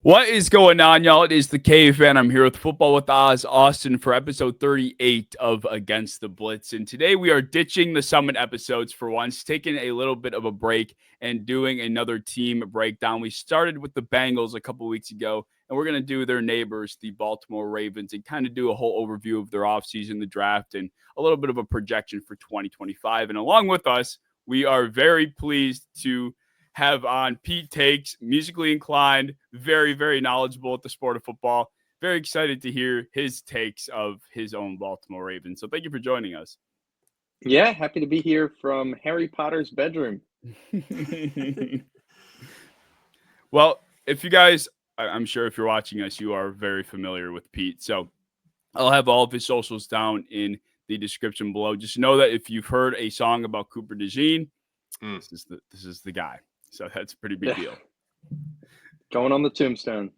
What is going on, y'all? It is the Caveman. I'm here with Football with Oz, Austin, for episode 38 of Against the Blitz. And today we are ditching the Summit episodes for once, taking a little bit of a break and doing another team breakdown. We started with the Bengals a couple weeks ago, and we're going to do their neighbors, the Baltimore Ravens, and kind of do a whole overview of their offseason, the draft, and a little bit of a projection for 2025. And along with us, we are very pleased to have on Pete Takes, musically inclined, very, very knowledgeable at the sport of football. Very excited to hear his takes of his own Baltimore Ravens. So thank you for joining us. Yeah, happy to be here from Harry Potter's bedroom. Well, if you guys, I'm sure if you're watching us, you are very familiar with Pete. So I'll have all of his socials down in the description below. Just know that if you've heard a song about Cooper DeJean, this is the guy. So that's a pretty big deal. Going on the tombstone.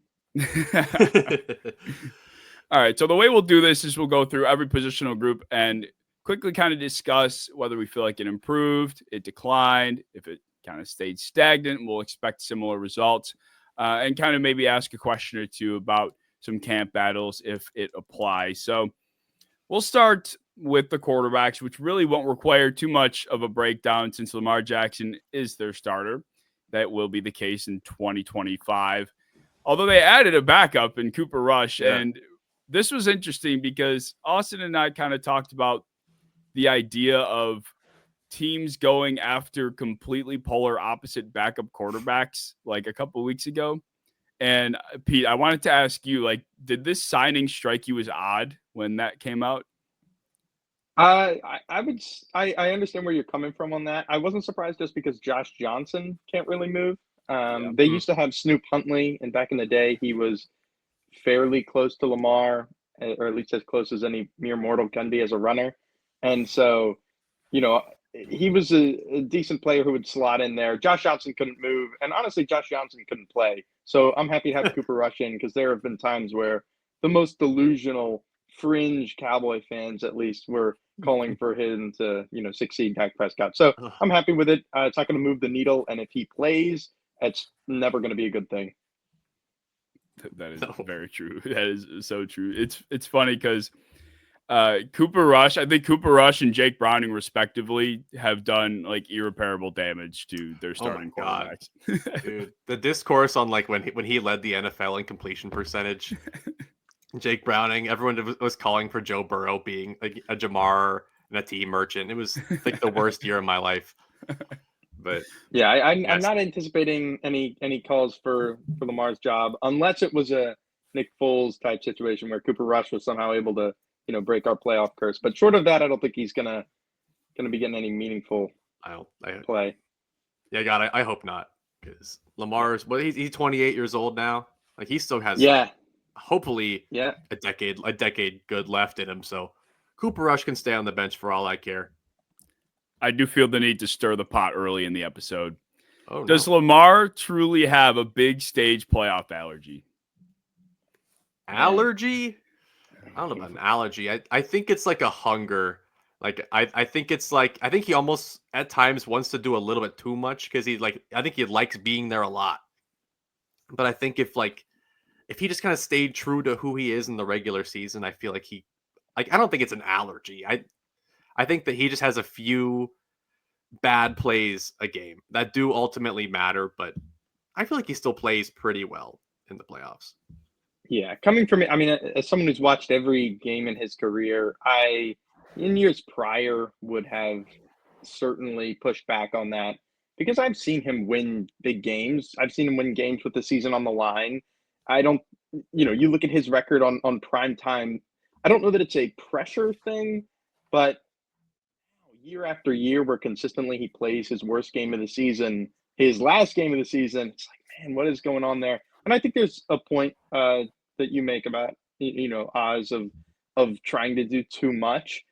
All right. So the way we'll do this is we'll go through every positional group and quickly kind of discuss whether we feel like it improved, it declined, if it kind of stayed stagnant, we'll expect similar results, and kind of maybe ask a question or two about some camp battles if it applies. So we'll start with the quarterbacks, which really won't require too much of a breakdown since Lamar Jackson is their starter. That will be the case in 2025. Although they added a backup in Cooper Rush. Yeah. And this was interesting because Austin and I kind of talked about the idea of teams going after completely polar opposite backup quarterbacks like a couple of weeks ago. And Pete, I wanted to ask you, like, did this signing strike you as odd when that came out? I understand where you're coming from on that. I wasn't surprised just because Josh Johnson can't really move. They used to have Snoop Huntley, and back in the day, he was fairly close to Lamar, or at least as close as any mere mortal can be as a runner. And so, he was a decent player who would slot in there. Josh Johnson couldn't move, and honestly, Josh Johnson couldn't play. So I'm happy to have Cooper Rush in because there have been times where the most delusional fringe Cowboy fans, at least, were calling for him to, succeed Dak Prescott. So I'm happy with it. It's not going to move the needle, and if he plays, it's never going to be a good thing. That is very true. That is so true. It's funny because Cooper Rush, I think Cooper Rush and Jake Browning, respectively, have done like irreparable damage to their starting quarterbacks. Dude, the discourse on like when he led the NFL in completion percentage. Jake Browning, everyone was calling for Joe Burrow being a Jamar and a T merchant. It was like the worst year of my life. But yeah, I'm not anticipating any calls for Lamar's job unless it was a Nick Foles type situation where Cooper Rush was somehow able to break our playoff curse. But short of that, I don't think he's gonna be getting any meaningful play. Yeah, God, I hope not, because Lamar's he's 28 years old now. Like he still has hopefully a decade good left in him. So Cooper Rush can stay on the bench for all I care. I do feel the need to stir the pot early in the episode. Does Lamar truly have a big stage playoff allergy? Allergy? I don't know about an allergy. I think it's like a hunger. Like I think it's like I think he almost at times wants to do a little bit too much because I think he likes being there a lot. But I think if he just kind of stayed true to who he is in the regular season, I feel like I don't think it's an allergy. I think that he just has a few bad plays a game that do ultimately matter, but I feel like he still plays pretty well in the playoffs. Yeah, coming from it, I mean, as someone who's watched every game in his career, in years prior, would have certainly pushed back on that because I've seen him win big games. I've seen him win games with the season on the line. I don't, you look at his record on prime time. I don't know that it's a pressure thing, but year after year where consistently he plays his worst game of the season, his last game of the season, it's like, man, what is going on there? And I think there's a point that you make about, Oz of trying to do too much,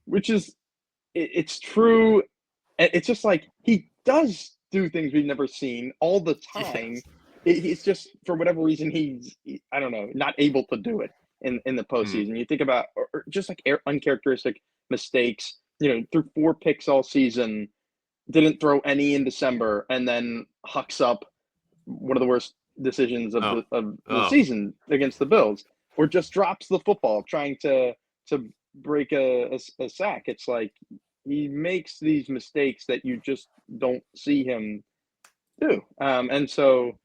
which is, it's true. It's just like he does do things we've never seen all the time. Yes. It's just, for whatever reason, he's, I don't know, not able to do it in the postseason. You think about or just like uncharacteristic mistakes, threw 4 picks all season, didn't throw any in December, and then hucks up one of the worst decisions of Oh. the season against the Bills, or just drops the football trying to break a sack. It's like he makes these mistakes that you just don't see him do. And so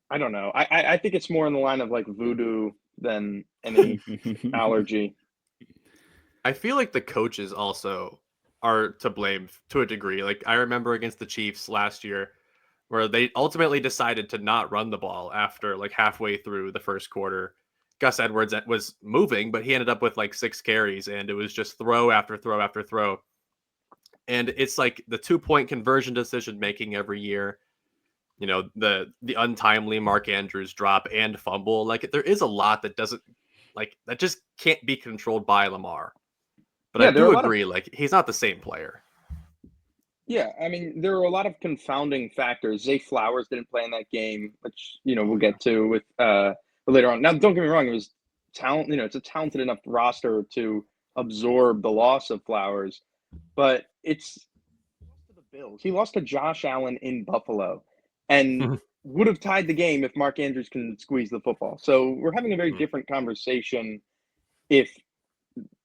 I don't know. I think it's more in the line of like voodoo than any allergy. I feel like the coaches also are to blame to a degree. Like I remember against the Chiefs last year where they ultimately decided to not run the ball after like halfway through the first quarter. Gus Edwards was moving, but he ended up with like 6 carries and it was just throw after throw after throw. And it's like the 2-point conversion decision making every year. You know, the untimely Mark Andrews drop and fumble. Like there is a lot that doesn't that just can't be controlled by Lamar. But I Yeah, there are do a lot of agree, like he's not the same player. Yeah, I mean, there are a lot of confounding factors. Zay Flowers didn't play in that game, which we'll get to with later on. Now, don't get me wrong; it was talent. It's a talented enough roster to absorb the loss of Flowers, but it's he lost to the Bills. He lost to Josh Allen in Buffalo, and would have tied the game if Mark Andrews can squeeze the football. So we're having a very different conversation if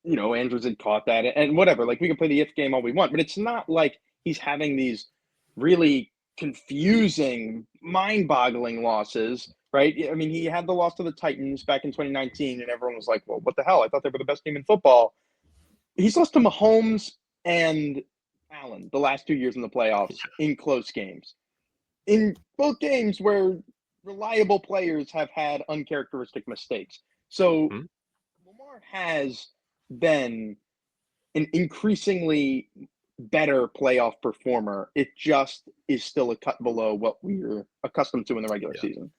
Andrews had caught that and whatever. Like we can play the if game all we want, but it's not like he's having these really confusing, mind-boggling losses, right? I mean, he had the loss to the Titans back in 2019, and everyone was like, well, what the hell? I thought they were the best team in football. He's lost to Mahomes and Allen the last 2 years in the playoffs in close games. In both games where reliable players have had uncharacteristic mistakes. So Lamar has been an increasingly better playoff performer. It just is still a cut below what we're accustomed to in the regular season.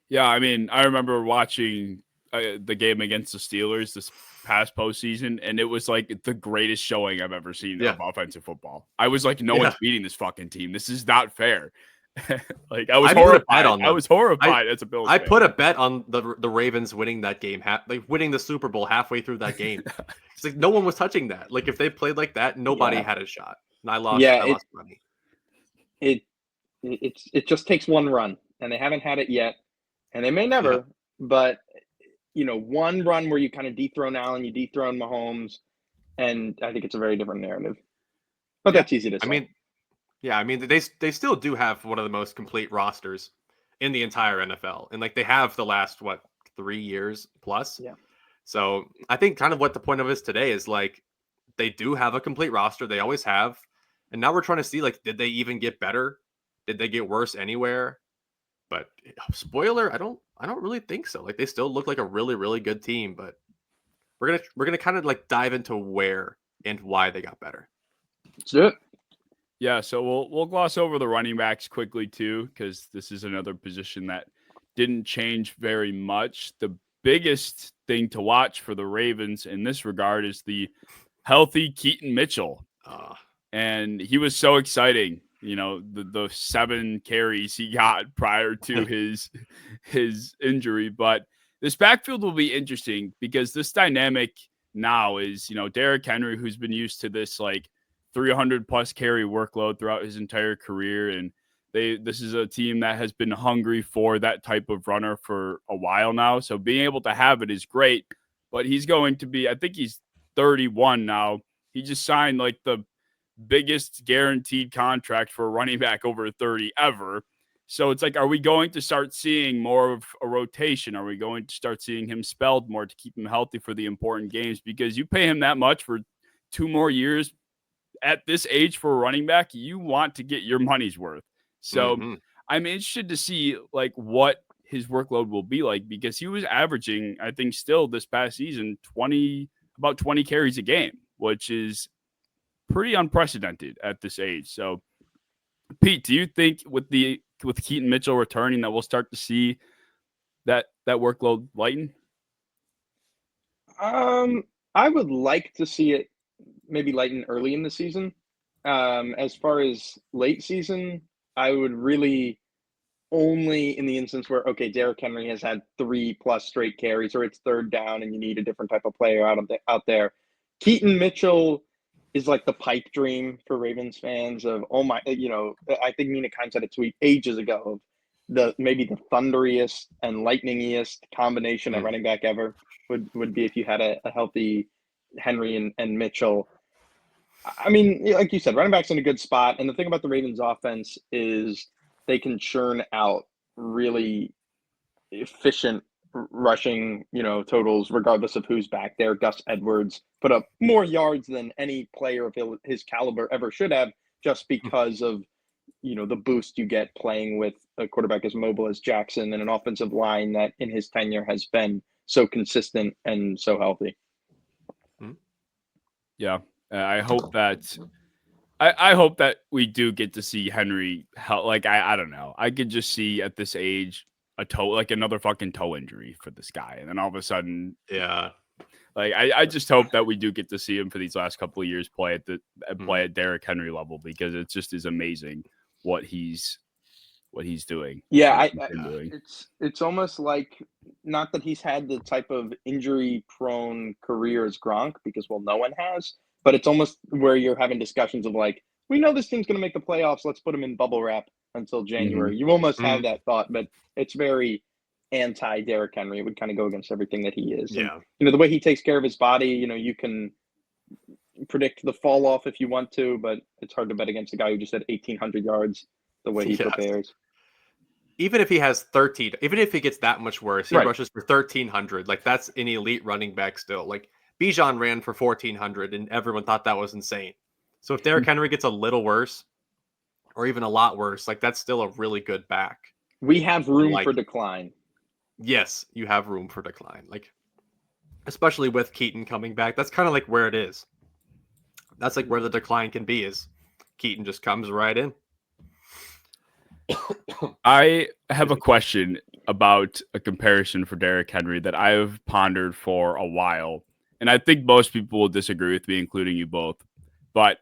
Yeah, I mean, I remember watching the game against the Steelers this past postseason, and it was like the greatest showing I've ever seen of offensive football. I was like, no one's beating this fucking team. This is not fair. Like I was horrified. I was horrified as a Bills fan. I put a bet on the Ravens winning that game, winning the Super Bowl halfway through that game. It's like no one was touching that. Like if they played like that, nobody had a shot. And I lost. I lost money. It just takes one run, and they haven't had it yet, and they may never. But one run where you kind of dethrone Allen, you dethrone Mahomes, and I think it's a very different narrative. But that's easy to say. I mean, they still do have one of the most complete rosters in the entire NFL, and like they have the last 3 years plus. Yeah. So I think kind of what the point of this today is like they do have a complete roster. They always have, and now we're trying to see like did they even get better? Did they get worse anywhere? But spoiler, I don't really think so. Like they still look like a really really good team, but we're gonna kind of like dive into where and why they got better. Let's do it. Yeah, so we'll gloss over the running backs quickly too, because this is another position that didn't change very much. The biggest thing to watch for the Ravens in this regard is the healthy Keaton Mitchell. And he was so exciting, the 7 carries he got prior to his injury. But this backfield will be interesting because this dynamic now is, Derrick Henry, who's been used to this like 300 plus carry workload throughout his entire career. And this is a team that has been hungry for that type of runner for a while now. So being able to have it is great, but he's going to be, I think he's 31 now. He just signed like the biggest guaranteed contract for a running back over 30 ever. So it's like, are we going to start seeing more of a rotation? Are we going to start seeing him spelled more to keep him healthy for the important games? Because you pay him that much for 2 more years at this age for a running back, you want to get your money's worth. So I'm interested to see like what his workload will be like, because he was averaging, I think still this past season, about 20 carries a game, which is pretty unprecedented at this age. So Pete, do you think with Keaton Mitchell returning that we'll start to see that workload lighten? I would like to see it maybe lighten early in the season. As far as late season, I would really only in the instance where, okay, Derrick Henry has had 3+ straight carries, or it's third down and you need a different type of player out there. Keaton Mitchell is like the pipe dream for Ravens fans of, I think Mina Kimes had a tweet ages ago of maybe the thunderiest and lightningiest combination at running back ever would be if you had a healthy Henry and Mitchell. I mean, like you said, running back's in a good spot. And the thing about the Ravens offense is they can churn out really efficient rushing, totals regardless of who's back there. Gus Edwards put up more yards than any player of his caliber ever should have, just because of the boost you get playing with a quarterback as mobile as Jackson and an offensive line that in his tenure has been so consistent and so healthy. Yeah. I hope that I hope that we do get to see Henry like I don't know. I could just see at this age another fucking toe injury for this guy. And then all of a sudden, yeah. Like I just hope that we do get to see him for these last couple of years play at Derrick Henry level, because it just is amazing what he's doing. Yeah, it's almost like, not that he's had the type of injury prone career as Gronk, because no one has, but it's almost where you're having discussions of like, we know this team's going to make the playoffs, let's put him in bubble wrap until January. Mm-hmm. You almost have that thought, but it's very anti Derrick Henry. It would kind of go against everything that he is. Yeah. And, the way he takes care of his body, you can predict the fall off if you want to, but it's hard to bet against a guy who just had 1,800 yards the way he prepares. Even if he has 13, even if he gets that much worse, he rushes for 1,300. Like, that's an elite running back still. Like, Bijan ran for 1,400, and everyone thought that was insane. So if Derrick Henry gets a little worse, or even a lot worse, like, that's still a really good back. We have room for decline. Yes, you have room for decline. Like, especially with Keaton coming back, that's kind of like where it is. That's like where the decline can be, is Keaton just comes right in. I have a question about a comparison for Derrick Henry that I have pondered for a while, and I think most people will disagree with me, including you both. But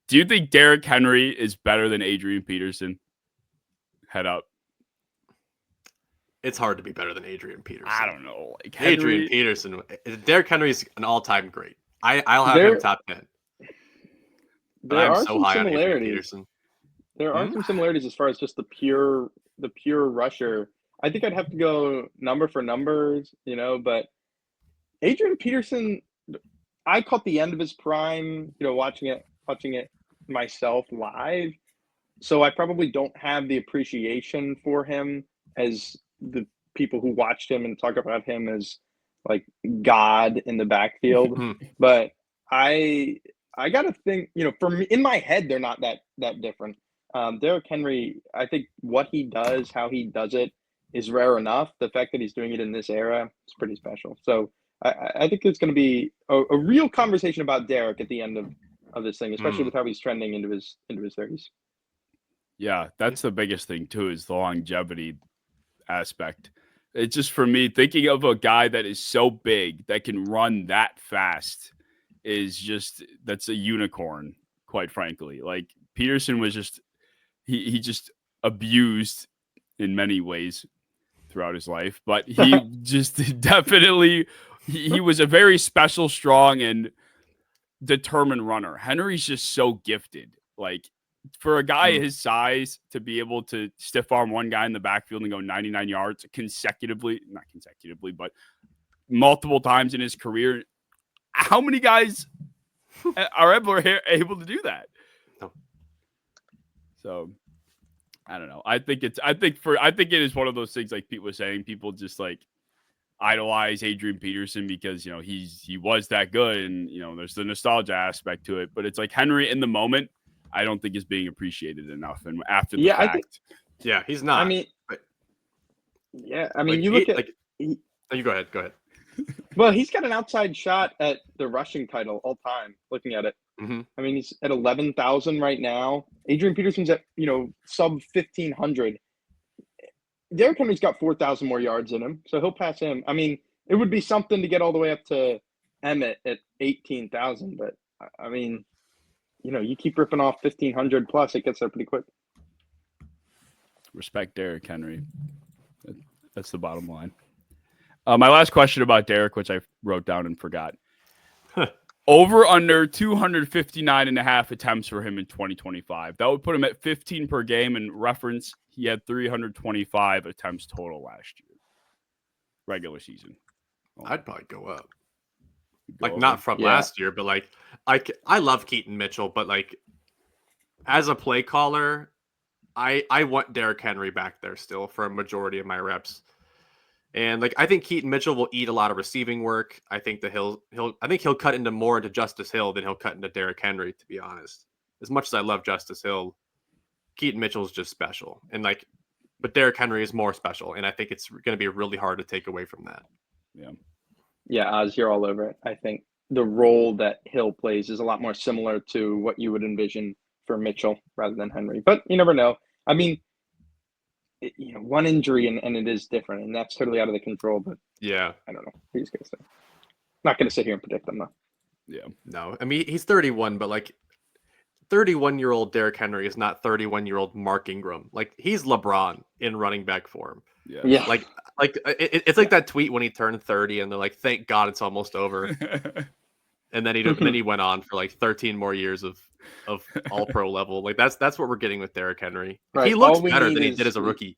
do you think Derrick Henry is better than Adrian Peterson? Head up. It's hard to be better than Adrian Peterson. I don't know. Like Adrian Peterson. Derrick Henry's an all-time great. I'll have him top 10. But I'm so high on Adrian Peterson. There are some similarities as far as just the pure rusher. I think I'd have to go number for numbers, but Adrian Peterson, I caught the end of his prime, watching it myself live. So I probably don't have the appreciation for him as the people who watched him and talk about him as like God in the backfield. But I got to think, for me, in my head, they're not that different. Derrick Henry, I think what he does, how he does it, is rare enough. The fact that he's doing it in this era is pretty special. So I think it's going to be a real conversation about Derrick at the end of this thing, especially with how he's trending into his 30s. Yeah, that's the biggest thing too, is the longevity aspect. It's just, for me, thinking of a guy that is so big that can run that fast that's a unicorn, quite frankly. Like, Peterson was just he just abused in many ways throughout his life, but he just definitely he was a very special, strong, and determined runner. Henry's just so gifted. Like, for a guy his size to be able to stiff arm one guy in the backfield and go 99 yards not consecutively, but multiple times in his career, how many guys are able to do that? So I don't know. I think it is one of those things, like Pete was saying, people just like idolize Adrian Peterson because, he was that good, and, there's the nostalgia aspect to it. But it's like Henry in the moment, I don't think is being appreciated enough. And after the fact, he's not. You look at you go ahead. Well, he's got an outside shot at the rushing title all time, looking at it. I mean, he's at 11,000 right now. Adrian Peterson's at, sub 1,500. Derrick Henry's got 4,000 more yards in him, so he'll pass him. I mean, it would be something to get all the way up to Emmett at 18,000, but I mean, you keep ripping off 1,500 plus, it gets there pretty quick. Respect Derrick Henry. That's the bottom line. My last question about Derrick, which I wrote down and forgot. Over under 259.5 attempts for him in 2025. That would put him at 15 per game. And reference, he had 325 attempts total last year. Regular season. I'd probably go up. Go Like, not over. from Yeah. last year, but like, I love Keaton Mitchell, but like, as a play caller, I want Derrick Henry back there still for a majority of my reps. And like, I think Keaton Mitchell will eat a lot of receiving work. I think that he'll cut into more into Justice Hill than he'll cut into Derrick Henry, to be honest. As much as I love Justice Hill, Keaton Mitchell is just special. And like, but Derrick Henry is more special. And I think it's going to be really hard to take away from that. Yeah. Yeah, Oz, you're all over it. I think the role that Hill plays is a lot more similar to what you would envision for Mitchell rather than Henry. But you never know. I mean, one injury and it is different, and that's totally out of the control. But Yeah. I don't know. Who's going to say? Not going to sit here and predict them, though. Yeah. No, I mean, he's 31, but like 31-year-old Derrick Henry is not 31-year-old Mark Ingram. Like, he's LeBron in running back form. Yeah. Yeah. Like it's like that tweet when he turned 30 and they're like, thank God it's almost over. And then he went on for like 13 more years of all pro level. Like that's what we're getting with Derrick Henry. Right. He looks All we better need than he is- did as a rookie.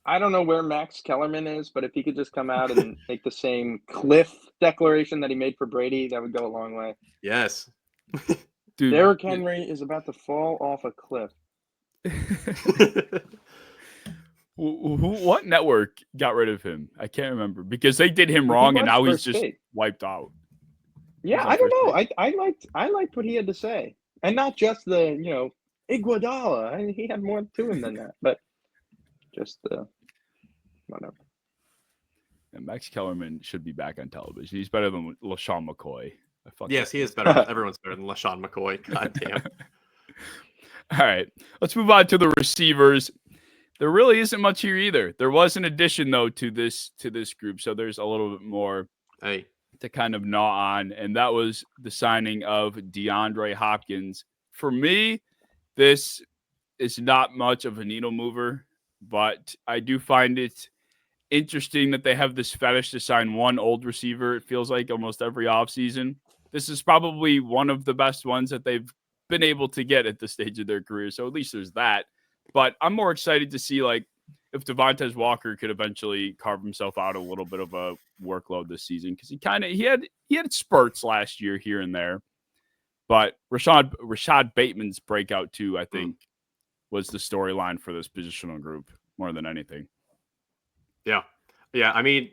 I don't know where Max Kellerman is, but if he could just come out and make the same cliff declaration that he made for Brady, that would go a long way. Yes. Dude, Derrick Henry is about to fall off a cliff. What network got rid of him? I can't remember because they did him He wrong and was now he's First just Take. wiped out. Yeah, on I don't First know. I liked what he had to say, and not just the Iguodala. He had more to him than that, but just whatever. And Max Kellerman should be back on television. He's better than LaShawn McCoy. Yes, he is better. Everyone's better than LaShawn McCoy. God damn. All right, let's move on to the receivers. There really isn't much here either. There was an addition though to this group, so there's a little bit more Hey. to kind of gnaw on, and that was the signing of DeAndre Hopkins. For me, this is not much of a needle mover, but I do find it interesting that they have this fetish to sign one old receiver. It feels like almost every offseason. This is probably one of the best ones that they've been able to get at this stage of their career. So at least there's that. But I'm more excited to see like if Devontae Walker could eventually carve himself out a little bit of a workload this season because he had spurts last year here and there. But Rashad Bateman's breakout too, I think, was the storyline for this positional group more than anything. Yeah. Yeah. I mean,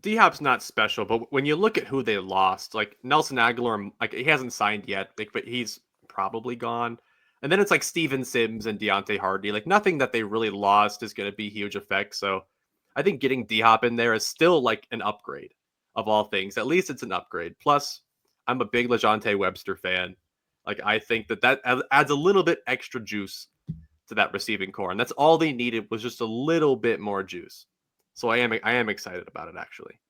D-Hop's not special, but when you look at who they lost, like Nelson Aguilar, like he hasn't signed yet, like, but he's probably gone. And then it's like Steven Sims and Deontay Hardy. Like nothing that they really lost is going to be huge effect. So I think getting D-Hop in there is still like an upgrade of all things. At least it's an upgrade. Plus, I'm a big LeJontay Webster fan. Like I think that adds a little bit extra juice to that receiving core. And that's all they needed was just a little bit more juice. So I am excited about it, actually.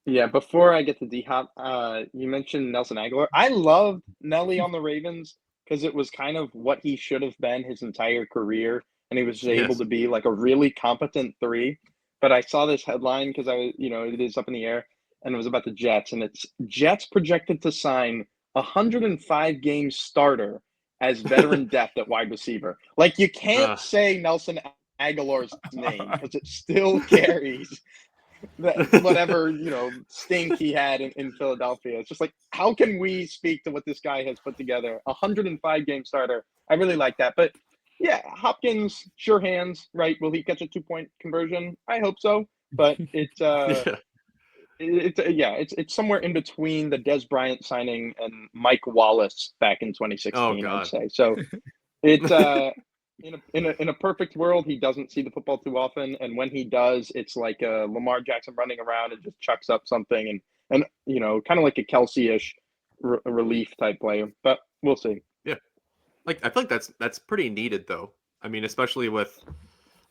Yeah, before I get to D-Hop, you mentioned Nelson Aguilar. I loved Nelly on the Ravens because it was kind of what he should have been his entire career, and he was able to be like a really competent 3. But I saw this headline because it is up in the air, and it was about the Jets, and it's Jets projected to sign 105 game starter as veteran depth at wide receiver. Like you can't say Nelson Aguilar's name because it still carries whatever stink he had in Philadelphia. It's just like, how can we speak to what this guy has put together? 105 game starter. I really like that. But yeah, Hopkins, sure hands, right? Will he catch a 2-point conversion? I hope so. But it's it's somewhere in between the Des Bryant signing and Mike Wallace back in 2016. I'd say so. It's in a perfect world, he doesn't see the football too often, and when he does, it's like Lamar Jackson running around and just chucks up something, and kind of like a Kelsey-ish relief type player. But we'll see. Yeah, like I feel like that's pretty needed though. I mean, especially with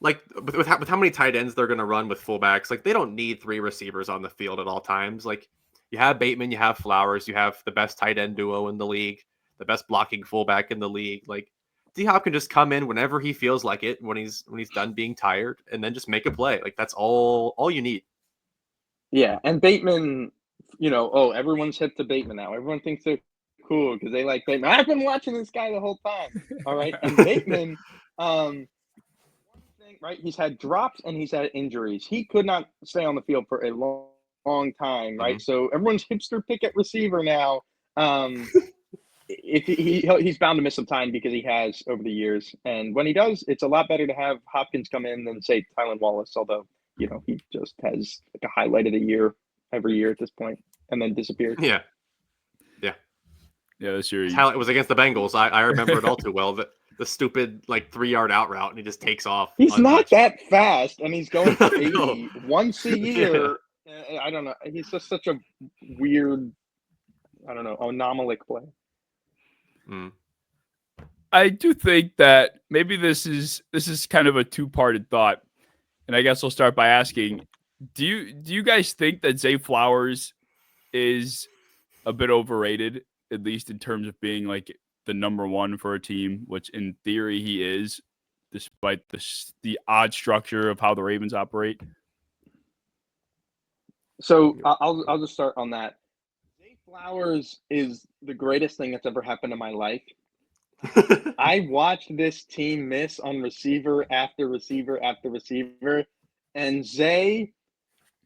how many tight ends they're going to run with fullbacks. Like they don't need 3 receivers on the field at all times. Like you have Bateman, you have Flowers, you have the best tight end duo in the league, the best blocking fullback in the league. Like D-Hop can just come in whenever he feels like it, when he's done being tired, and then just make a play. Like that's all you need. Yeah, and Bateman everyone's hip to Bateman now. Everyone thinks they're cool because they like Bateman. I've been watching this guy the whole time. All right. And Bateman, one thing, right? He's had drops and he's had injuries. He could not stay on the field for a long time, right? Mhm. So everyone's hipster pick at receiver now. If he's bound to miss some time because he has over the years. And when he does, it's a lot better to have Hopkins come in than, say, Tylan Wallace, although, he just has like a highlight of the year every year at this point and then disappears. Yeah. Yeah, this year. How it was against the Bengals. I remember it all too well. The stupid 3-yard out route, and he just takes off. He's not untouched. that fast, and he's going for No. 80 once a year. I don't know. He's just such a weird, anomalic play. Mm. I do think that maybe this is kind of a two-parted thought, and I guess I'll start by asking: Do you guys think that Zay Flowers is a bit overrated, at least in terms of being like the number one for a team, which in theory he is, despite the odd structure of how the Ravens operate? So I'll just start on that. Zay Flowers is the greatest thing that's ever happened in my life. I watched this team miss on receiver after receiver after receiver, and Zay,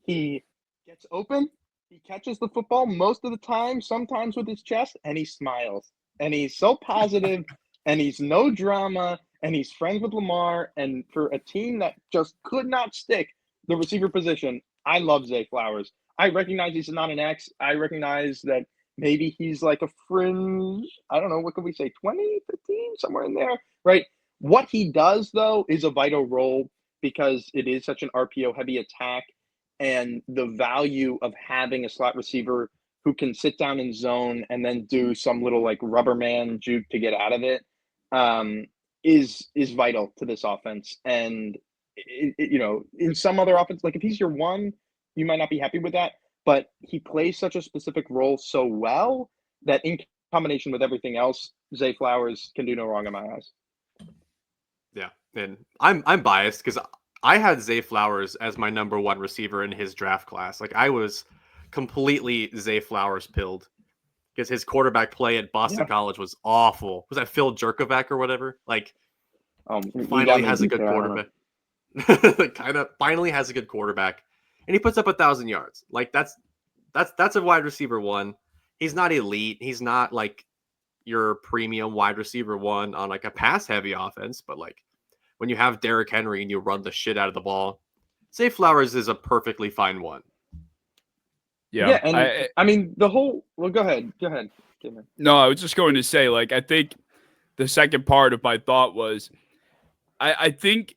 he gets open, he catches the football most of the time, sometimes with his chest, and he smiles. And he's so positive, and he's no drama, and he's friends with Lamar. And for a team that just could not stick the receiver position, I love Zay Flowers. I recognize he's not an X. I recognize that maybe he's like a fringe, I don't know, what can we say, 20, 15, somewhere in there, right? What he does, though, is a vital role because it is such an RPO-heavy attack, and the value of having a slot receiver who can sit down in zone and then do some little like rubber man juke to get out of it is vital to this offense. And, in some other offense, like if he's your one, you might not be happy with that. But he plays such a specific role so well that in combination with everything else, Zay Flowers can do no wrong in my eyes. Yeah, and I'm biased because I had Zay Flowers as my number one receiver in his draft class. Like I was completely Zay Flowers pilled because his quarterback play at Boston College was awful. Was that Phil Jerkovac or whatever? Like finally has a good quarterback. Finally has a good quarterback. And he puts up 1,000 yards. Like that's a wide receiver one. He's not elite. He's not like your premium wide receiver one on like a pass heavy offense. But like when you have Derrick Henry and you run the shit out of the ball, Zay Flowers is a perfectly fine one. Yeah, and I mean the whole. Well, go ahead. No, I was just going to say, like, I think the second part of my thought was, I think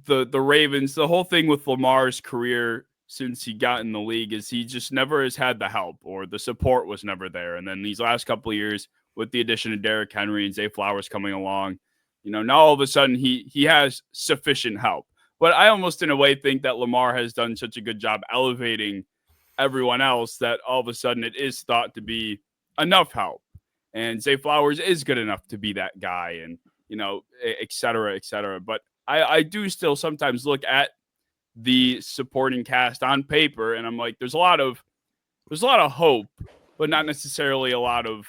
the Ravens, the whole thing with Lamar's career since he got in the league is he just never has had the help, or the support was never there. And then these last couple of years with the addition of Derrick Henry and Zay Flowers coming along, now all of a sudden he has sufficient help. But I almost in a way think that Lamar has done such a good job elevating everyone else that all of a sudden it is thought to be enough help. And Zay Flowers is good enough to be that guy, and, et cetera, et cetera. But I do still sometimes look at the supporting cast on paper, and I'm like, there's a lot of hope, but not necessarily a lot of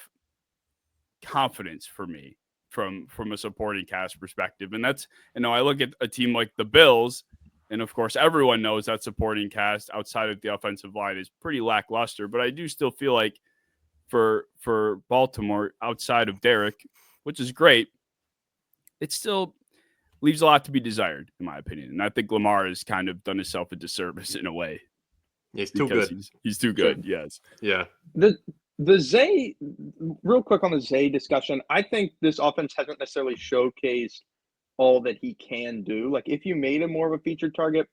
confidence for me from a supporting cast perspective. And that's, I look at a team like the Bills, and of course everyone knows that supporting cast outside of the offensive line is pretty lackluster. But I do still feel like for Baltimore, outside of Derrick, which is great, it still leaves a lot to be desired, in my opinion. And I think Lamar has kind of done himself a disservice in a way. He's too good. He's too good. Yes. Yeah. The Zay, real quick on the Zay discussion, I think this offense hasn't necessarily showcased all that he can do. Like if you made him more of a featured target,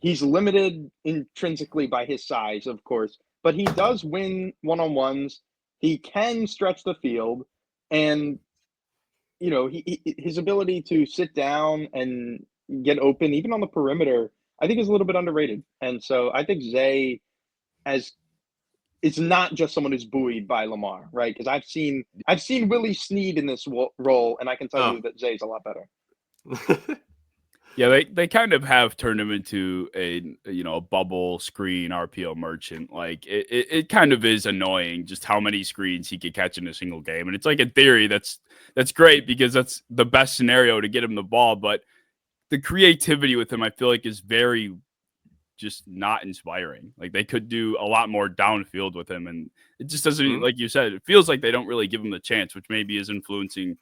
he's limited intrinsically by his size, of course, but he does win one-on-ones. He can stretch the field, and his ability to sit down and get open, even on the perimeter, I think is a little bit underrated. And so I think Zay it's not just someone who's buoyed by Lamar, right? Because I've seen Willie Snead in this role, and I can tell you that Zay's a lot better. Yeah, they kind of have turned him into a bubble screen RPO merchant. Like it kind of is annoying just how many screens he could catch in a single game. And it's like in theory that's great because that's the best scenario to get him the ball. But the creativity with him, I feel like, is very just not inspiring. Like they could do a lot more downfield with him, and it just doesn't. Like you said, it feels like they don't really give him the chance, which maybe is influencing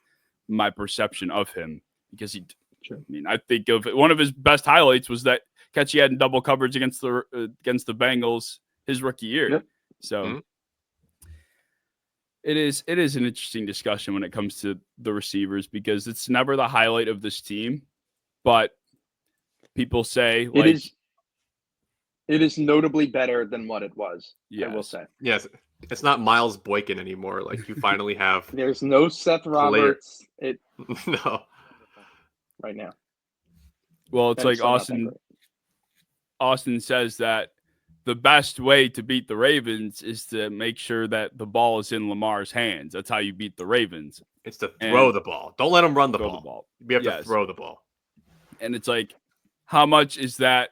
my perception of him because he. Sure. I mean, I think of one of his best highlights was that catch he had in double coverage against the Bengals his rookie year. Yep. So it is an interesting discussion when it comes to the receivers because it's never the highlight of this team, but people say like it is notably better than what it was. Yes. I will say. Yes, it's not Miles Boykin anymore. Like you finally have. There's no Seth Roberts. No. Right now. Well, it's like Austin says that the best way to beat the Ravens is to make sure that the ball is in Lamar's hands. That's how you beat the Ravens. It's to throw the ball. Don't let him run the ball. We have to throw the ball. And it's like, how much is that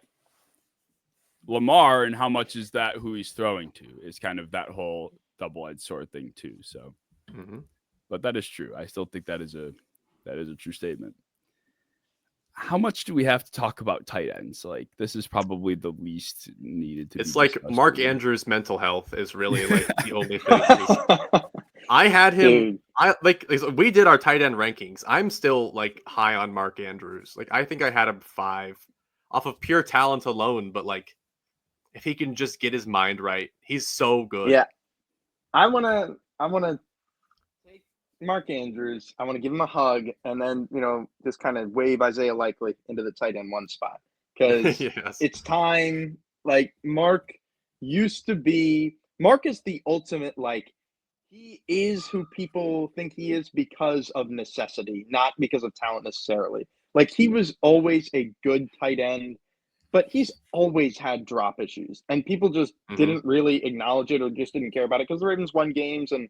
Lamar and how much is that who he's throwing to? Is kind of that whole double-edged sword thing too. So, but that is true. I still think that is a true statement. How much do we have to talk about tight ends? Like this is probably the least needed to. It's like Mark Andrews' mental health is really like the only thing. I had him. Dude. We did our tight end rankings. I'm still like high on Mark Andrews. Like I think I had him 5 off of pure talent alone. But like if he can just get his mind right, he's so good. Yeah, I wanna take Mark Andrews. I want to give him a hug, and then just kind of wave Isaiah Likely into the tight end 1 spot because it's time. Like Mark is the ultimate. Like he is who people think he is because of necessity, not because of talent necessarily. Like he was always a good tight end, but he's always had drop issues, and people just didn't really acknowledge it or just didn't care about it because the Ravens won games and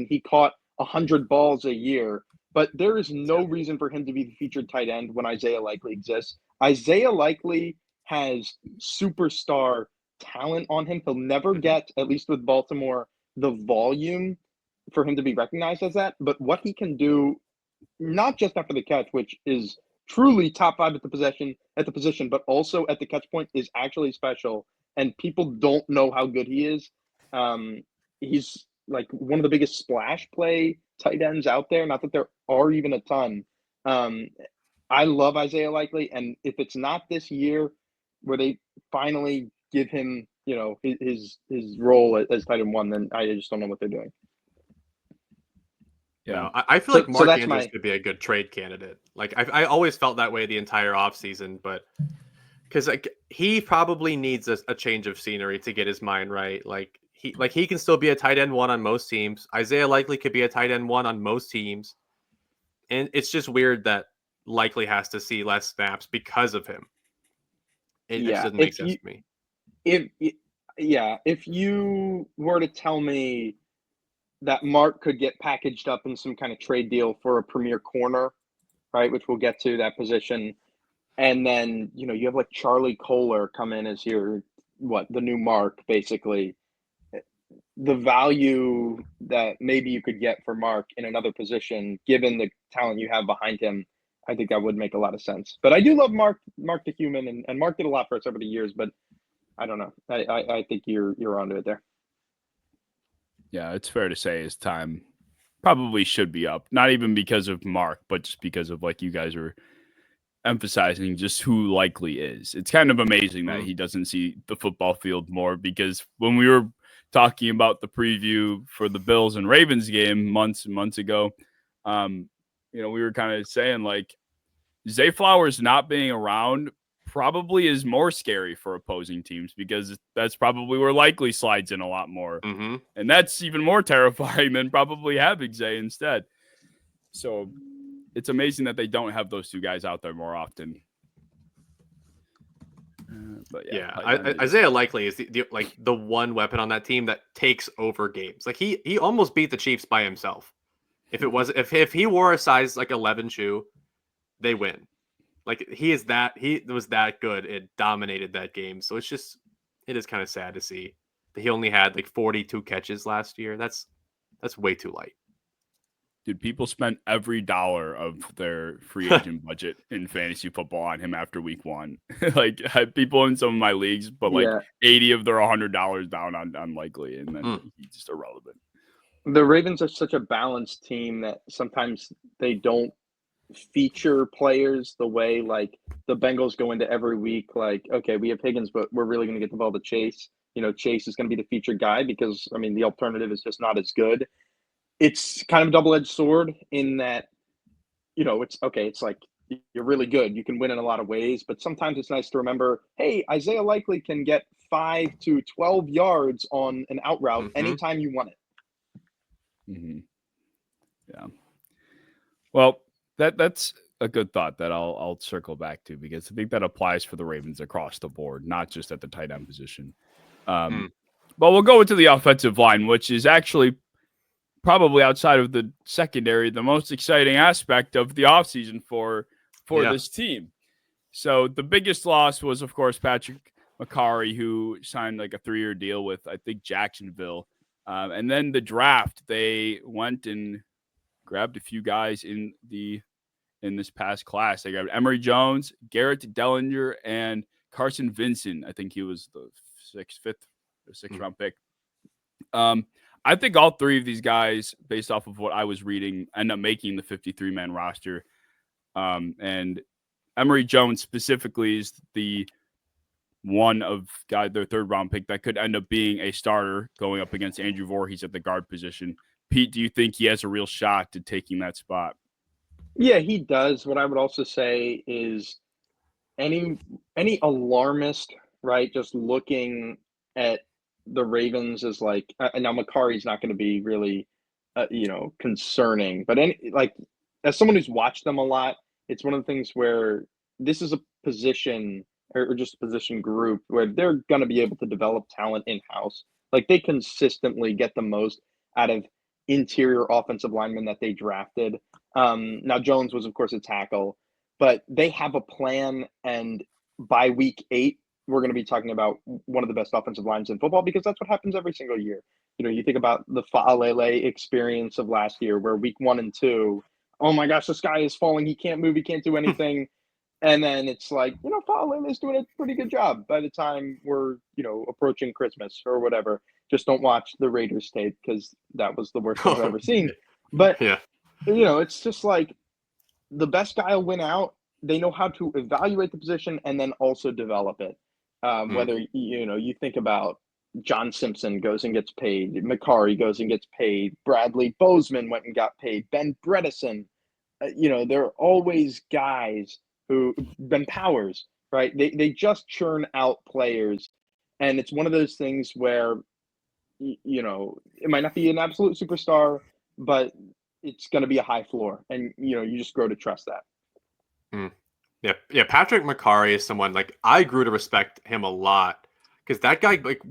he caught 100 balls a year. But there is no reason for him to be the featured tight end when Isaiah Likely exists. Isaiah Likely has superstar talent on him. He'll never get, at least with Baltimore, the volume for him to be recognized as that. But what he can do, not just after the catch, which is truly top 5 at the position, but also at the catch point is actually special. And people don't know how good he is. He's like one of the biggest splash play tight ends out there. Not that there are even a ton. I love Isaiah Likely, and if it's not this year where they finally give him, his role as tight end 1, then I just don't know what they're doing. Yeah, no, I feel like Mark Andrews could be a good trade candidate. Like I always felt that way the entire offseason, but because like he probably needs a change of scenery to get his mind right. Like he can still be a tight end 1 on most teams. Isaiah Likely could be a tight end 1 on most teams, and it's just weird that Likely has to see less snaps because of him. It just doesn't make sense to me. If you were to tell me that Mark could get packaged up in some kind of trade deal for a premier corner, right, which we'll get to that position, and then you have like Charlie Kohler come in as the new Mark, basically. The value that maybe you could get for Mark in another position, given the talent you have behind him, I think that would make a lot of sense. But I do love Mark the human, and Mark did a lot for us over the years, but I don't know. I think you're onto it there. Yeah, it's fair to say his time probably should be up. Not even because of Mark, but just because of, like you guys are emphasizing, just who Likely is. It's kind of amazing that he doesn't see the football field more, because when we were talking about the preview for the Bills and Ravens game months and months ago, we were kind of saying like Zay Flowers not being around probably is more scary for opposing teams, because that's probably where Likely slides in a lot more. And that's even more terrifying than probably having Zay instead. So it's amazing that they don't have those two guys out there more often. But Isaiah Likely is the one weapon on that team that takes over games. Like he almost beat the Chiefs by himself. If he wore a size like 11 shoe, they win. Like he was that good. It dominated that game. So it is kind of sad to see that he only had like 42 catches last year. That's way too light. Dude, people spent every dollar of their free agent budget in fantasy football on him after week 1. Like, I had people in some of my leagues, but like Yeah. 80 of their $100 down on Likely, and then he's just irrelevant. The Ravens are such a balanced team that sometimes they don't feature players the way like the Bengals go into every week. Like, okay, we have Higgins, but we're really going to get the ball to Chase. Chase is going to be the featured guy because, I mean, the alternative is just not as good. It's kind of a double-edged sword in that, it's okay. It's like you're really good. You can win in a lot of ways, but sometimes it's nice to remember, hey, Isaiah Likely can get 5 to 12 yards on an out route anytime you want it. Mm-hmm. Yeah. Well, that's a good thought that I'll circle back to, because I think that applies for the Ravens across the board, not just at the tight end position. But we'll go into the offensive line, which is actually probably outside of the secondary, the most exciting aspect of the offseason for this team. So the biggest loss was, of course, Patrick McCarry, who signed like a 3-year deal with, I think, Jacksonville. And then the draft, they went and grabbed a few guys in this past class. They grabbed Emory Jones, Garrett Dellinger, and Carson Vincent. I think he was the sixth round pick. I think all 3 of these guys, based off of what I was reading, end up making the 53-man roster. And Emory Jones specifically is the one of their 3rd round pick that could end up being a starter going up against Andrew Voorhees at the guard position. Pete, do you think he has a real shot to taking that spot? Yeah, he does. What I would also say is any alarmist, right, just looking at the Ravens is like, now McCarry's not going to be really, concerning, but as someone who's watched them a lot, it's one of the things where this is a position or just a position group where they're going to be able to develop talent in-house. Like, they consistently get the most out of interior offensive linemen that they drafted. Now Jones was, of course, a tackle, but they have a plan, and by week 8, we're going to be talking about one of the best offensive lines in football, because that's what happens every single year. You think about the Fa'alele experience of last year, where week 1 and 2, oh my gosh, the sky is falling. He can't move. He can't do anything. And then it's like, Fa'alele is doing a pretty good job by the time we're, approaching Christmas or whatever. Just don't watch the Raiders tape, because that was the worst thing I've ever seen. But, it's just like the best guy will win out. They know how to evaluate the position and then also develop it. Whether, you think about John Simpson goes and gets paid, McCarry goes and gets paid, Bradley Bozeman went and got paid, Ben Bredesen, there are always guys who, Ben Powers, right? They just churn out players. And it's one of those things where, it might not be an absolute superstar, but it's going to be a high floor. And, you just grow to trust that. Yeah. Patrick McCarry is someone, like, I grew to respect him a lot, because that guy, like,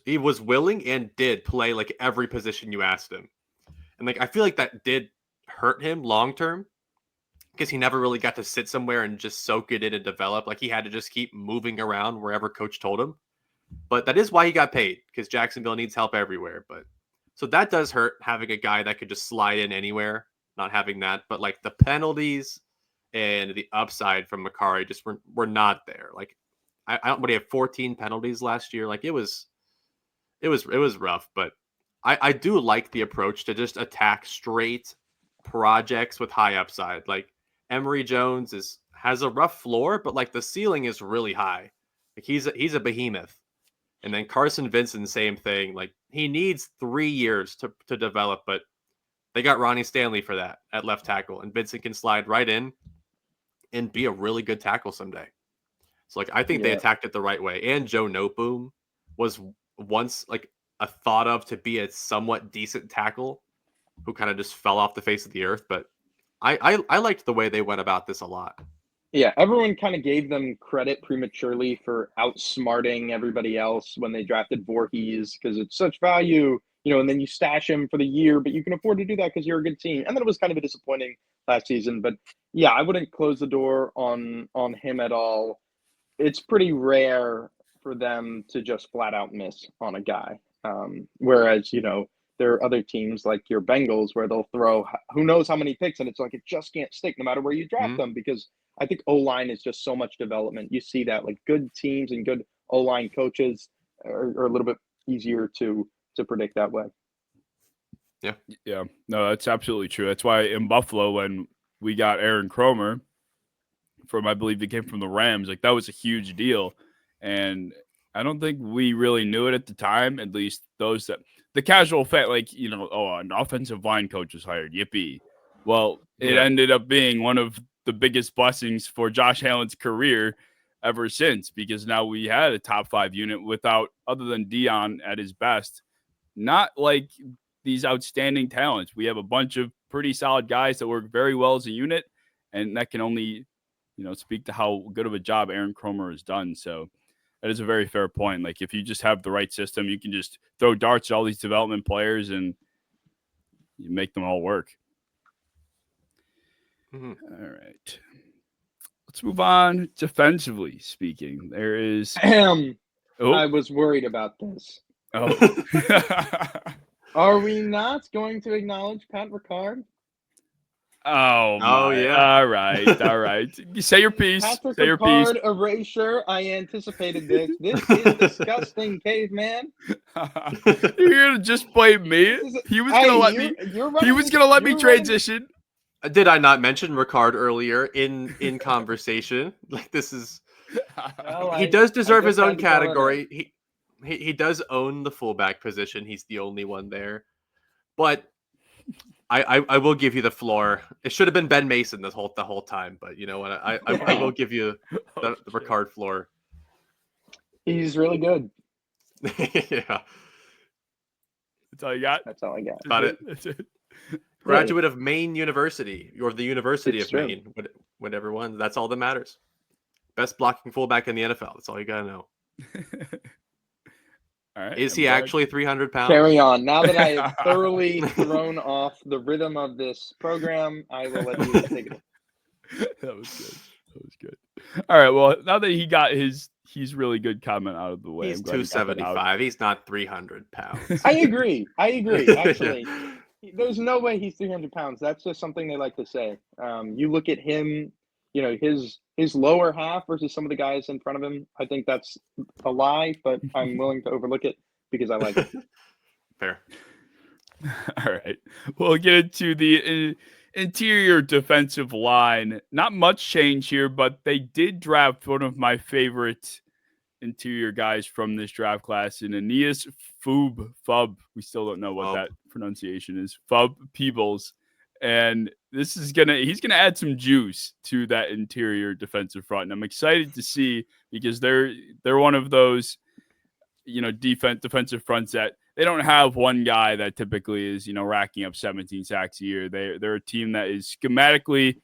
he was willing and did play like every position you asked him. And like, I feel like that did hurt him long term, because he never really got to sit somewhere and just soak it in and develop. Like, he had to just keep moving around wherever coach told him. But that is why he got paid, because Jacksonville needs help everywhere. But so that does hurt, having a guy that could just slide in anywhere, not having that. But like, the penalties and the upside from McCarry just were not there. Like, I don't, what, he had 14 penalties last year. Like, it was rough, but I do like the approach to just attack straight projects with high upside. Like, Emory Jones has a rough floor, but like, the ceiling is really high. Like, he's a behemoth. And then Carson Vincent, same thing. Like, he needs 3 years to develop, but they got Ronnie Stanley for that at left tackle, and Vincent can slide right in and be a really good tackle someday. So like, I think they attacked it the right way. And Joe Noteboom was once like a thought of to be a somewhat decent tackle who kind of just fell off the face of the earth. But I liked the way they went about this a lot. Yeah, everyone kind of gave them credit prematurely for outsmarting everybody else when they drafted Voorhees, because it's such value, and then you stash him for the year, but you can afford to do that because you're a good team. And then it was kind of a disappointing last season. But yeah, I wouldn't close the door on him at all. It's pretty rare for them to just flat out miss on a guy. Whereas, there are other teams like your Bengals where they'll throw who knows how many picks, and it's like it just can't stick no matter where you draft them, because I think O-line is just so much development. You see that like good teams and good O-line coaches are a little bit easier to predict that way. Yeah. No, that's absolutely true. That's why in Buffalo, when we got Aaron Kromer from, I believe he came from the Rams, like that was a huge deal. And I don't think we really knew it at the time, at least those that the casual fan, like, an offensive line coach was hired. Yippee. Well, it ended up being one of the biggest blessings for Josh Allen's career ever since, because now we had a top 5 unit without, other than Dion at his best, not like these outstanding talents. We have a bunch of pretty solid guys that work very well as a unit, and that can only, speak to how good of a job Aaron Kromer has done. So that is a very fair point. Like, if you just have the right system, you can just throw darts at all these development players and you make them all work. Mm-hmm. All right. Let's move on. Defensively speaking, there is. I was worried about this. Oh. Are we not going to acknowledge Pat Ricard? Oh, yeah. All right. Say your piece. Patrick Say your piece. Ricard erasure. I anticipated this. This is disgusting, caveman. You're gonna just blame me? He was gonna let me. He was gonna let me transition. Did I not mention Ricard earlier in conversation? Like, this is. He does deserve his own category. He does own the fullback position. He's the only one there, but I will give you the floor. It should have been Ben Mason the whole time, but you know what? I will give you the Ricard floor. He's really good. Yeah. That's all you got? That's all I got. Got it. That's it. Graduate of Maine University, or the University It's of true. Maine, whatever one. That's all that matters. Best blocking fullback in the NFL. That's all you gotta know. All right. Is he actually 300 pounds? Carry on. Now that I have thoroughly thrown off the rhythm of this program, I will let you take it. That was good. All right. Well, now that he got he's really good comment out of the way. He's 275. He's not 300 pounds. I agree. Actually, there's no way he's 300 pounds. That's just something they like to say. You look at him, his lower half versus some of the guys in front of him. I think that's a lie, but I'm willing to overlook it because I like it. Fair. All right. We'll get into the interior defensive line. Not much change here, but they did draft one of my favorite interior guys from this draft class in Aeneas Fub. We still don't know what that pronunciation is. Fub Peebles. And he's gonna add some juice to that interior defensive front. And I'm excited to see, because they're one of those, defensive fronts that they don't have one guy that typically is, racking up 17 sacks a year. They're a team that is schematically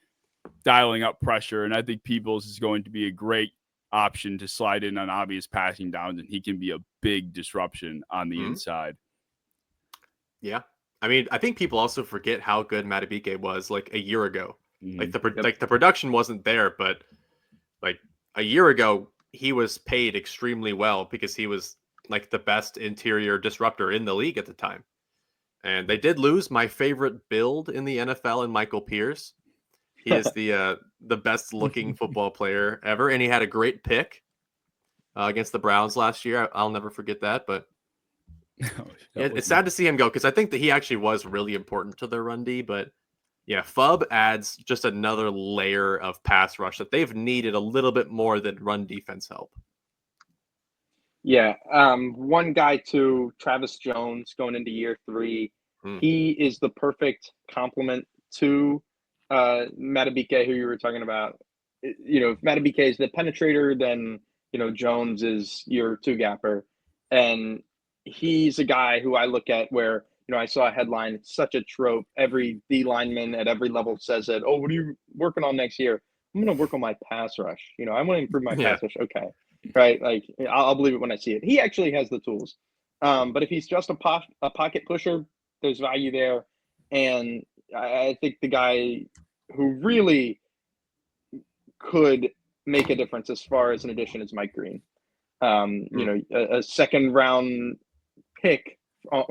dialing up pressure. And I think Peebles is going to be a great option to slide in on obvious passing downs, and he can be a big disruption on the inside. Yeah. I mean, I think people also forget how good Madubuike was like a year ago. Like the production wasn't there, but like a year ago, he was paid extremely well because he was like the best interior disruptor in the league at the time. And they did lose my favorite build in the NFL in Michael Pierce. He is the best looking football player ever, and he had a great pick against the Browns last year. I'll never forget that, but. It's sad to see him go, because I think that he actually was really important to their run D. But yeah, Fub adds just another layer of pass rush that they've needed a little bit more than run defense help. Yeah. One guy too, Travis Jones, going into year 3. He is the perfect complement to Madubuike, who you were talking about. If Madubuike is the penetrator, then Jones is your 2-gapper, and he's a guy who I look at where, I saw a headline. It's such a trope. Every D lineman at every level says it. Oh, what are you working on next year? I'm going to work on my pass rush. I want to improve my pass rush. Okay. Right. Like, I'll believe it when I see it. He actually has the tools. But if he's just a pocket pusher, there's value there. And I think the guy who really could make a difference as far as an addition is Mike Green. You know, a second round pick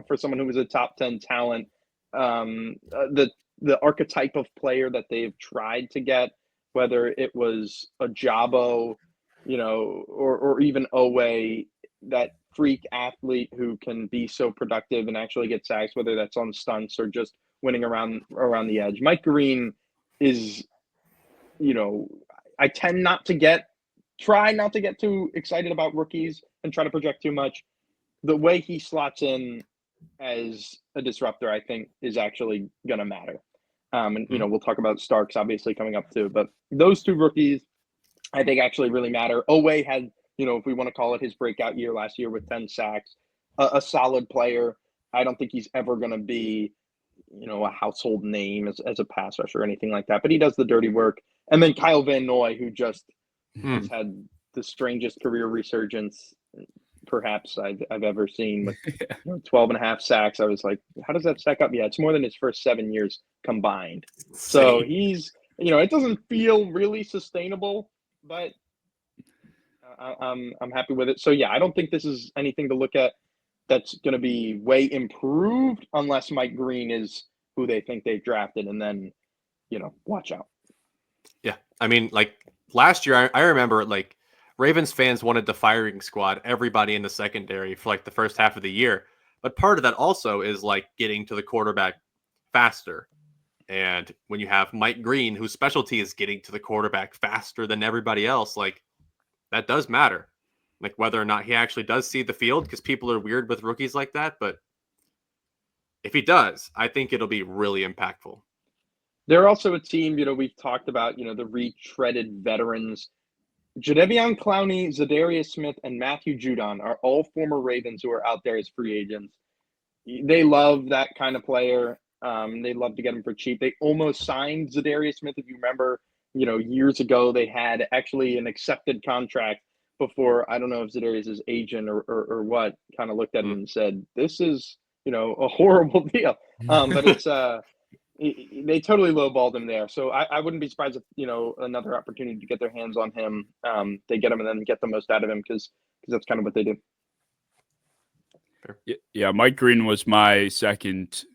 for someone who was a top 10 talent. The archetype of player that they've tried to get, whether it was a Jabo, you know, or even Owe, that freak athlete who can be so productive and actually get sacks, whether that's on stunts or just winning around the edge. Mike Green is, you know, I tend not to try not to get too excited about rookies and try to project too much. The way he slots in as a disruptor, I think, is actually going to matter. And, you know, we'll talk about Starks obviously coming up too, but those two rookies, I think, actually really matter. Owe had, you know, if we want to call it his breakout year last year with 10 sacks, a solid player. I don't think he's ever going to be, you know, a household name as a pass rusher or anything like that, but he does the dirty work. And then Kyle Van Noy, who just has had the strangest career resurgence perhaps I've ever seen with 12 and a half sacks. I was like, how does that stack up? Yeah, it's more than his first 7 years combined. So he's, you know, it doesn't feel really sustainable, but I'm happy with it. So yeah, I don't think this is anything to look at that's going to be way improved unless Mike Green is who they think they've drafted, and then, you know, watch out. Yeah, I mean, like last year, I remember like Ravens fans wanted the firing squad, everybody in the secondary for like the first half of the year. But part of that also is like getting to the quarterback faster. And when you have Mike Green, whose specialty is getting to the quarterback faster than everybody else, like that does matter. Like whether or not he actually does see the field, because people are weird with rookies like that. But if he does, I think it'll be really impactful. They're also a team, you know, we've talked about, you know, the retreaded veterans. Jadeveon Clowney, Zadarius Smith, and Matthew Judon are all former Ravens who are out there as free agents. They love that kind of player. They love to get him for cheap. They almost signed Zadarius Smith, if you remember, you know, years ago. They had actually an accepted contract before, I don't know if Zadarius' agent or what, kind of looked at him and said, this is, you know, a horrible deal. But it's they totally lowballed him there. So I wouldn't be surprised if, you know, another opportunity to get their hands on him, they get him and then get the most out of him because that's kind of what they do. Yeah, Mike Green was my second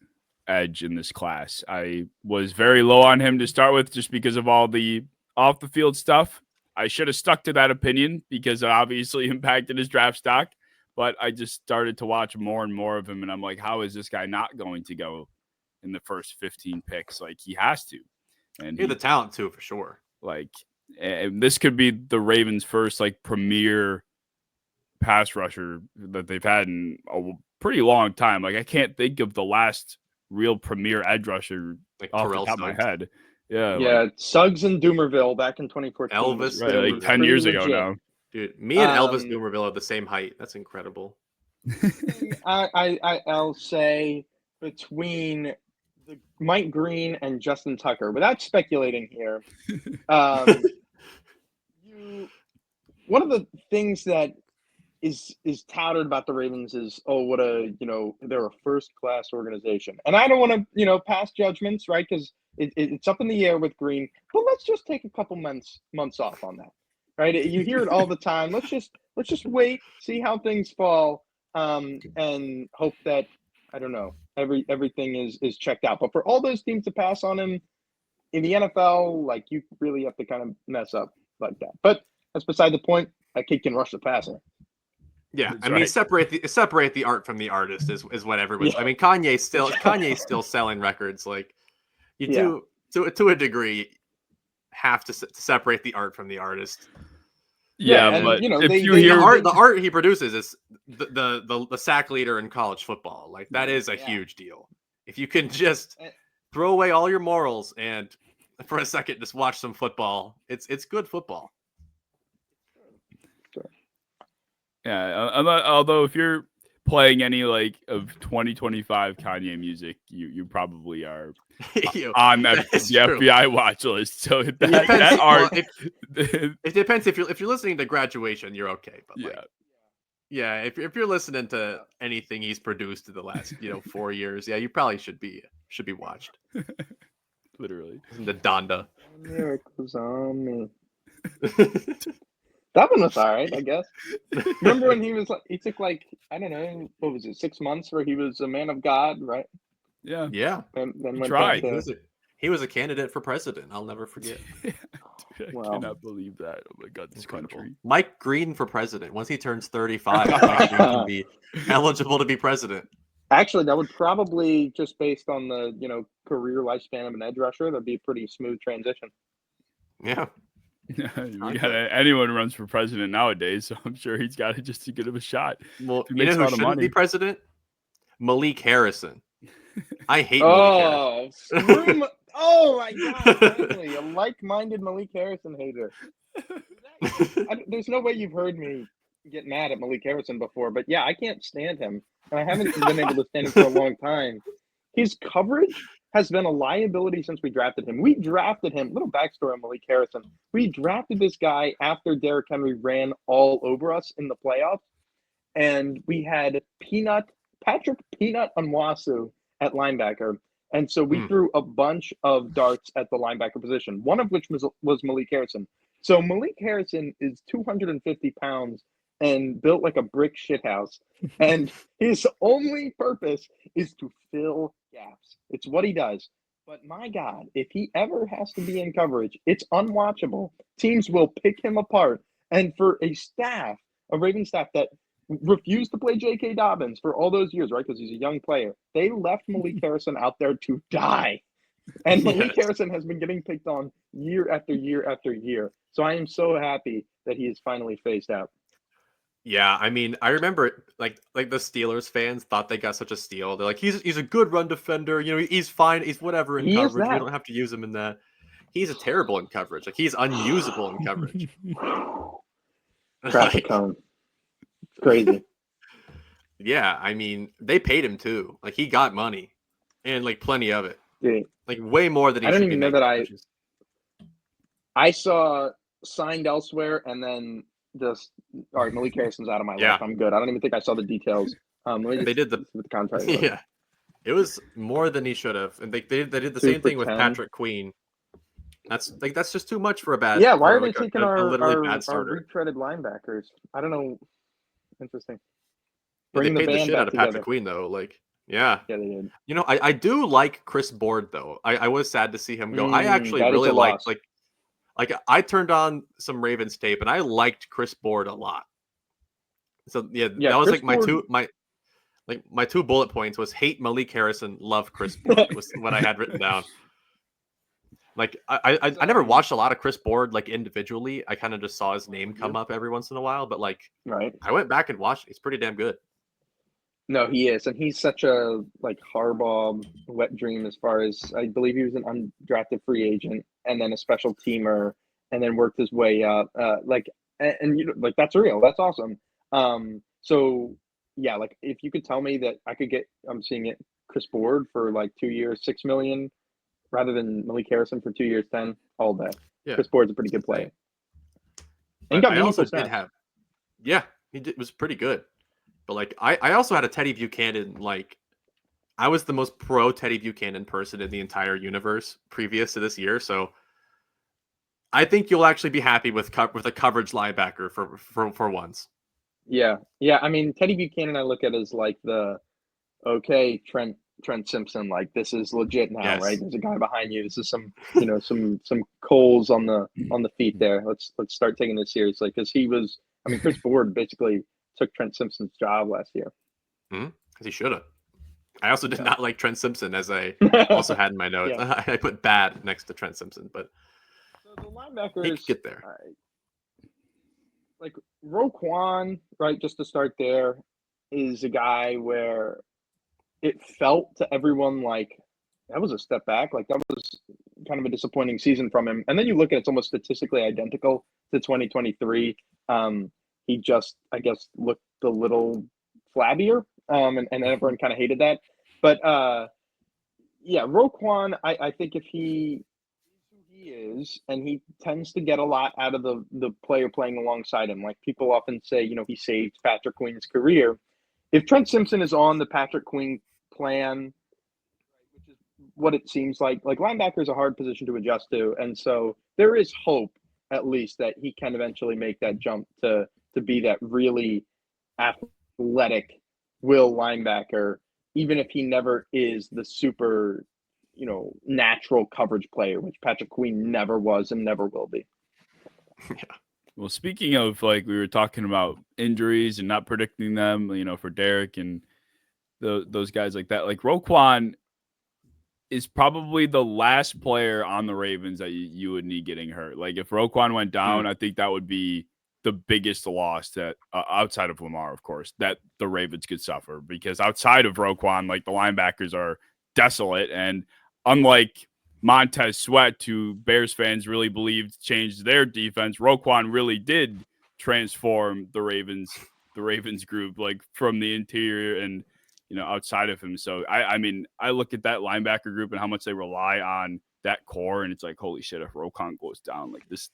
edge in this class. I was very low on him to start with just because of all the off the field stuff. I should have stuck to that opinion because it obviously impacted his draft stock, but I just started to watch more and more of him, and I'm like, how is this guy not going to go in the first 15 picks? Like, he has to. And he had the talent too, for sure. Like, and this could be the Ravens' first like premier pass rusher that they've had in a pretty long time. Like, I can't think of the last real premier edge rusher like off Terrell the top Suggs. of my head. Yeah, like, Suggs and Doomerville back in 2014. Elvis, right, like 10 years ago now. Dude, me and Elvis Doomerville are the same height. That's incredible. I'll say between Mike Green and Justin Tucker, without speculating here, one of the things that is touted about the Ravens is, oh, what a, you know, they're a first class organization, and I don't want to, you know, pass judgments, right? Because it's up in the air with Green, but let's just take a couple months off on that, right? You hear it all the time. Let's just wait, see how things fall, and hope that, I don't know, everything is checked out. But for all those teams to pass on him in the NFL, like, you really have to kind of mess up like that. But that's beside the point. That kid can rush the passer. Yeah, I mean, separate the art from the artist is what everyone's. I mean, Kanye's still selling records. Like, you do to a degree have to separate the art from the artist. Yeah, but you know, if you hear the art he produces is the sack leader in college football. Like, that is a huge deal. If you can just throw away all your morals and for a second just watch some football, it's good football. Yeah, although if you're playing any like of 2025 Kanye music, you probably are on the FBI watch list. So it depends if you're listening to Graduation, you're okay. But if you're listening to anything he's produced in the last 4 years, you probably should be watched. Literally. The Donda. Miracles on me. That one was all right, I guess. Remember when he took like, I don't know, what was it, 6 months where he was a man of God, right? Yeah. Yeah. And then He went tried. back He was a candidate for president. I'll never forget. Dude, I Wow. cannot believe that. Oh my God, this Incredible. country. Mike Green for president. Once he turns 35, Mike Green can be eligible to be president. Actually, that would probably, just based on the career lifespan of an edge rusher, that'd be a pretty smooth transition. Yeah. Anyone runs for president nowadays, so I'm sure he's got just as good of a shot. Well, He you know makes a who lot of shouldn't be money. president? Malik Harrison. I hate Malik Harrison. Oh my God! Finally, a like-minded Malik Harrison hater. There's no way you've heard me get mad at Malik Harrison before, but yeah, I can't stand him, and I haven't been able to stand him for a long time. His coverage has been a liability since we drafted him. We drafted him. Little backstory on Malik Harrison. We drafted this guy after Derrick Henry ran all over us in the playoffs, and we had Patrick Peanut Onwasu at linebacker. And so we threw a bunch of darts at the linebacker position, one of which was Malik Harrison. So Malik Harrison is 250 pounds and built like a brick shithouse. And his only purpose is to fill gaps. It's what he does. But my God, if he ever has to be in coverage, it's unwatchable. Teams will pick him apart. And for a Ravens staff that refused to play J.K. Dobbins for all those years, right? Because he's a young player. They left Malik Harrison out there to die. And Malik Harrison has been getting picked on year after year after year. So I am so happy that he is finally phased out. Yeah, I mean, I remember like the Steelers fans thought they got such a steal. They're like, he's a good run defender. He's fine. He's whatever in coverage. We don't have to use him in that. He's a terrible in coverage. Like he's unusable in coverage. Traffic cone. Crazy. Yeah, I mean, they paid him too. Like he got money, and like plenty of it. Dude, like way more than he. I don't should even be know that making. I saw signed elsewhere, and then just all right. Malik Harrison's out of my life. I'm good. I don't even think I saw the details. They did the contract. Yeah, it was more than he should have, and they did the same thing with Patrick Queen. That's just too much for a bad. Yeah, why are they like taking our retreaded linebackers? I don't know. Interesting. They paid the shit out of Patrick Queen though. Like, yeah, they did. I do like Chris Board though. I was sad to see him go. I actually really liked like I turned on some Ravens tape and I liked Chris Board a lot. So yeah, that was Chris like my two bullet points was hate Malik Harrison, love Chris Board was what I had written down. Like I never watched a lot of Chris Board like individually. I kind of just saw his name come up every once in a while, but like I went back and watched it. He's pretty damn good. No, he is, and he's such a like Harbaugh wet dream as far as I believe he was an undrafted free agent and then a special teamer and then worked his way up. Like that's real. That's awesome. So yeah, like if you could tell me that I could get, I'm seeing it Chris Board for like 2 years, $6 million. Rather than Malik Harrison for 2 years, 10 all day. Yeah. Chris Board's a pretty good player. And I also did have, he was pretty good. But like I also had a Teddy Buchanan. Like I was the most pro Teddy Buchanan person in the entire universe previous to this year. So I think you'll actually be happy with a coverage linebacker for once. Yeah. I mean, Teddy Buchanan I look at as like the Trent Simpson, like this is legit now, right? There's a guy behind you. This is some, some coals on the feet there. Let's start taking this seriously because Chris Board basically took Trent Simpson's job last year. Because he should have. I also did not like Trent Simpson, as I also had in my notes. I put bad next to Trent Simpson, but so the linebackers he could get there. Like Roquan, right? Just to start there, is a guy where it felt to everyone like that was a step back. Like that was kind of a disappointing season from him. And then you look at it's almost statistically identical to 2023. He just, I guess, looked a little flabbier. And everyone kind of hated that. But Roquan, I think if he is, and he tends to get a lot out of the player playing alongside him. Like people often say, he saved Patrick Queen's career. If Trent Simpson is on the Patrick Queen plan, which is what it seems like linebacker is a hard position to adjust to, and so there is hope at least that he can eventually make that jump to be that really athletic will linebacker, even if he never is the super, natural coverage player, which Patrick Queen never was and never will be. Yeah. Well, speaking of, like, we were talking about injuries and not predicting them, for Derek and those guys like that. Like, Roquan is probably the last player on the Ravens that you would need getting hurt. Like, if Roquan went down, I think that would be the biggest loss that outside of Lamar, of course, that the Ravens could suffer, because outside of Roquan, like, the linebackers are desolate. And unlike Montez Sweat, who Bears fans really believed changed their defense, Roquan really did transform the Ravens group, like, from the interior and outside of him. So I mean, I look at that linebacker group and how much they rely on that core, and it's like, holy shit, if Roquan goes down, like, this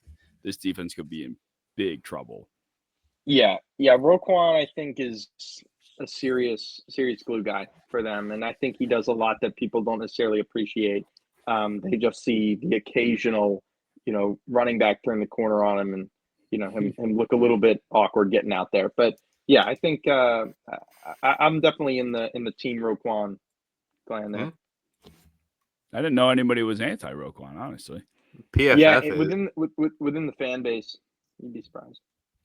defense could be in big trouble. Yeah. Roquan, I think, is a serious glue guy for them, and I think he does a lot that people don't necessarily appreciate. They just see the occasional, running back turn the corner on him, and him look a little bit awkward getting out there. But yeah, I think I'm definitely in the team Roquan clan there. I didn't know anybody was anti Roquan, honestly. PFF within the fan base, you'd be surprised.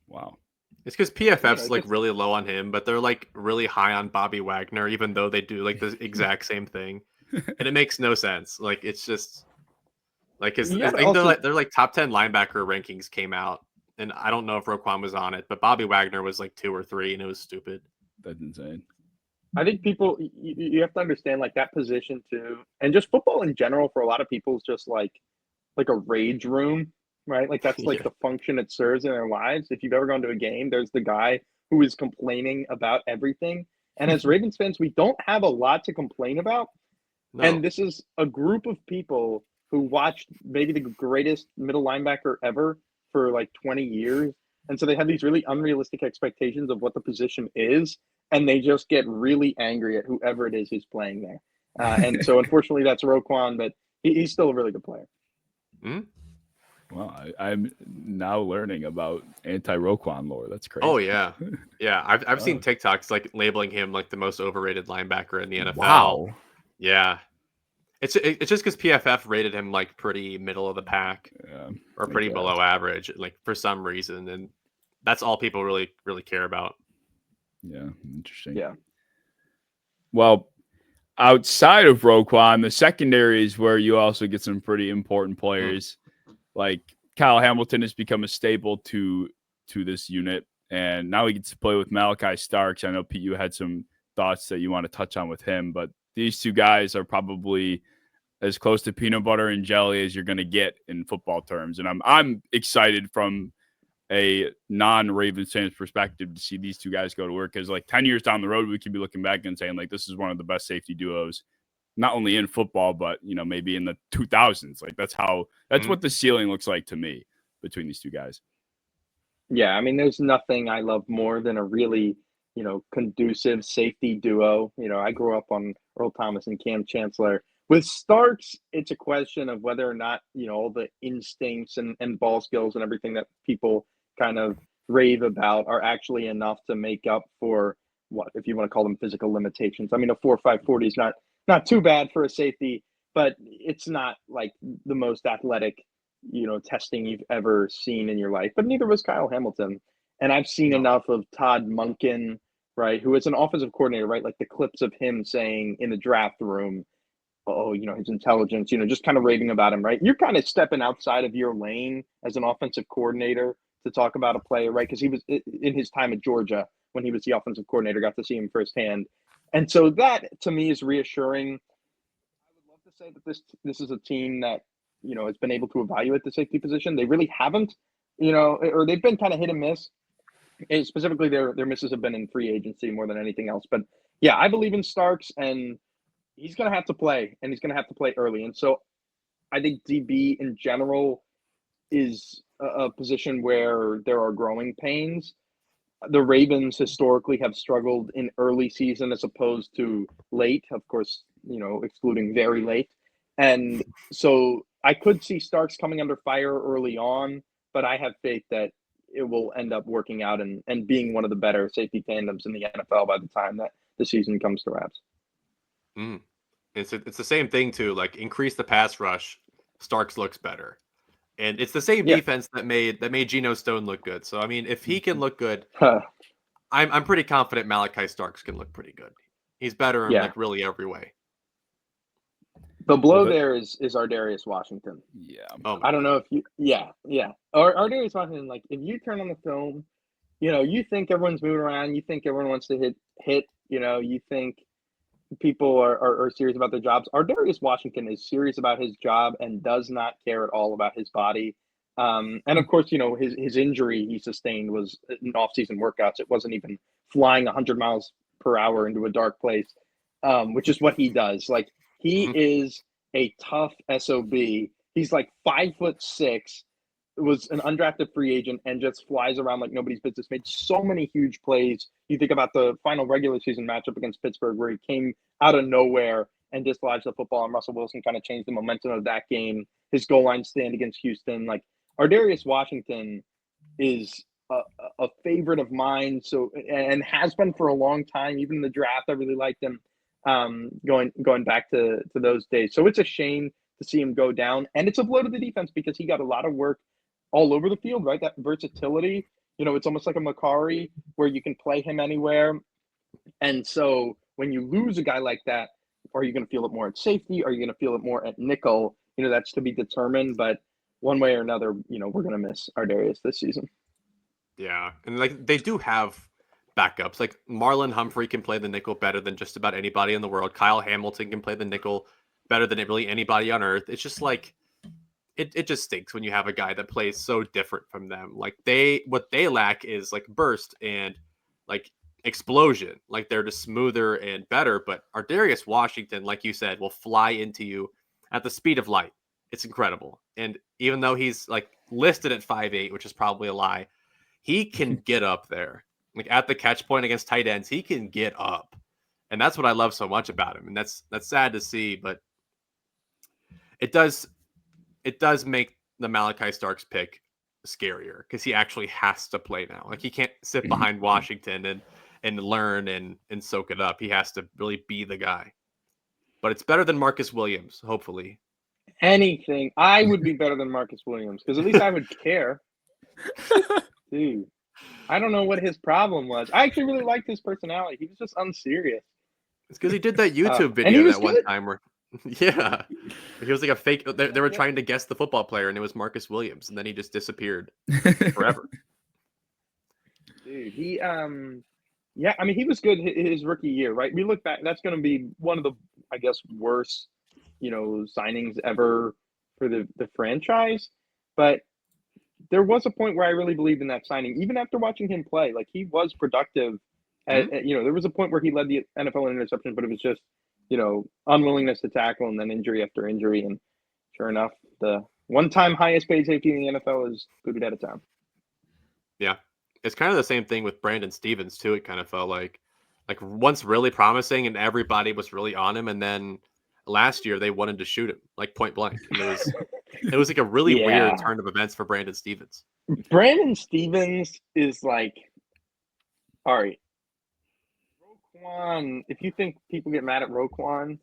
Wow. It's because PFF's like really low on him, but they're like really high on Bobby Wagner, even though they do like the exact same thing, and it makes no sense. Like, it's just like, I think they're like top 10 linebacker rankings came out, and I don't know if Roquan was on it, but Bobby Wagner was like 2 or 3, and it was stupid. That's insane. I think people, you have to understand, like, that position too, and just football in general for a lot of people is just like a rage room, right? Like, that's like the function it serves in their lives. If you've ever gone to a game, there's the guy who is complaining about everything. And as Ravens fans, we don't have a lot to complain about. No. And this is a group of people who watched maybe the greatest middle linebacker ever for like 20 years. And so they have these really unrealistic expectations of what the position is, and they just get really angry at whoever it is who's playing there. And so unfortunately that's Roquan, but he's still a really good player. Well, I'm now learning about anti-Roquan lore. That's crazy. Oh yeah, yeah. I've seen TikToks like labeling him like the most overrated linebacker in the NFL. Wow. Yeah. It's just because PFF rated him like pretty middle of the pack, or pretty below average, like, for some reason, and that's all people really care about. Yeah, interesting. Yeah. Well, outside of Roquan, the secondary is where you also get some pretty important players. Like, Kyle Hamilton has become a staple to this unit, and now he gets to play with Malachi Starks. I know, Pete, you had some thoughts that you want to touch on with him, but these two guys are probably as close to peanut butter and jelly as you're going to get in football terms. And I'm excited from a non-Ravens fans perspective to see these two guys go to work, because like 10 years down the road, we could be looking back and saying, like, this is one of the best safety duos, not only in football, but, maybe in the 2000s. Like, that's what the ceiling looks like to me between these two guys. Yeah. I mean, there's nothing I love more than a really, conducive safety duo. I grew up on Earl Thomas and Cam Chancellor. With Starks, it's a question of whether or not, all the instincts and ball skills and everything that people kind of rave about are actually enough to make up for what, if you want to call them physical limitations. I mean, a 4.5 40 is not too bad for a safety, but it's not like the most athletic, testing you've ever seen in your life. But neither was Kyle Hamilton. And I've seen enough of Todd Monken, right, who is an offensive coordinator, right? Like the clips of him saying in the draft room, his intelligence, just kind of raving about him, right? You're kind of stepping outside of your lane as an offensive coordinator to talk about a player, right? Because he was in his time at Georgia when he was the offensive coordinator, got to see him firsthand. And so that, to me, is reassuring. I would love to say that this is a team that, has been able to evaluate the safety position. They really haven't, or they've been kind of hit and miss. And specifically, their misses have been in free agency more than anything else. But yeah, I believe in Starks, and he's going to have to play, and he's going to have to play early. And so I think DB in general is a position where there are growing pains. The Ravens historically have struggled in early season as opposed to late, of course, excluding very late. And so I could see Starks coming under fire early on, but I have faith that it will end up working out and being one of the better safety tandems in the NFL by the time that the season comes to wraps. Mm. It's the same thing too. Like increase the pass rush, Starks looks better, and it's the same Yeah. defense that made Geno Stone look good. So I mean, if he can look good, Huh. I'm pretty confident Malachi Starks can look pretty good. He's better in Yeah. like really every way. The blow there is Ardarius Washington. Yeah. Oh I don't know if you or Ardarius Washington, like if you turn on the film, you think everyone's moving around, you think everyone wants to hit, you think people are serious about their jobs. Ardarius Washington is serious about his job and does not care at all about his body. And of course, his injury he sustained was in off-season workouts. It wasn't even flying 100 miles per hour into a dark place, which is what he does. Like he is a tough SOB. He's like 5'6", was an undrafted free agent and just flies around like nobody's business. Made so many huge plays. You think about the final regular season matchup against Pittsburgh where he came out of nowhere and dislodged the football, and Russell Wilson kind of changed the momentum of that game. His goal line stand against Houston. Like Ardarius Washington is a favorite of mine, so and has been for a long time. Even in the draft, I really liked him. Going back to those days. So it's a shame to see him go down, and it's a blow to the defense because he got a lot of work all over the field, right? That versatility, it's almost like a Macari where you can play him anywhere. And so when you lose a guy like that, are you going to feel it more at safety? Are you going to feel it more at nickel? That's to be determined. But one way or another, we're going to miss Ardarius this season. Yeah, and like they do have backups. Like Marlon Humphrey can play the nickel better than just about anybody in the world. Kyle Hamilton can play the nickel better than really anybody on earth. It's just like it just stinks when you have a guy that plays so different from them. Like what they lack is like burst and like explosion. Like they're just smoother and better. But Ardarius Washington, like you said, will fly into you at the speed of light. It's incredible. And even though he's like listed at 5'8", which is probably a lie, he can get up there. Like at the catch point against tight ends, he can get up. And that's what I love so much about him. And that's sad to see, but it does make the Malachi Starks pick scarier because he actually has to play now. Like he can't sit behind Washington and learn and soak it up. He has to really be the guy. But it's better than Marcus Williams, hopefully. Anything. I would be better than Marcus Williams because at least I would care. Dude, I don't know what his problem was. I actually really liked his personality. He was just unserious. It's because he did that YouTube video that one good. time where yeah. He was like a fake. They were trying to guess the football player, and it was Marcus Williams, and then he just disappeared forever. Dude, he he was good his rookie year, right? We look back, that's going to be one of the, I guess, worst, signings ever for the franchise. But there was a point where I really believed in that signing, even after watching him play. Like he was productive. There was a point where he led the NFL in interceptions, but it was just unwillingness to tackle and then injury after injury. And sure enough, the one-time highest paid safety in the NFL is booted out of town. Yeah. It's kind of the same thing with Brandon Stevens too. It kind of felt like once really promising and everybody was really on him. And then last year they wanted to shoot him like point blank. And it was like a really weird turn of events for Brandon Stevens. Brandon Stevens is like, all right, Roquan, if you think people get mad at Roquan,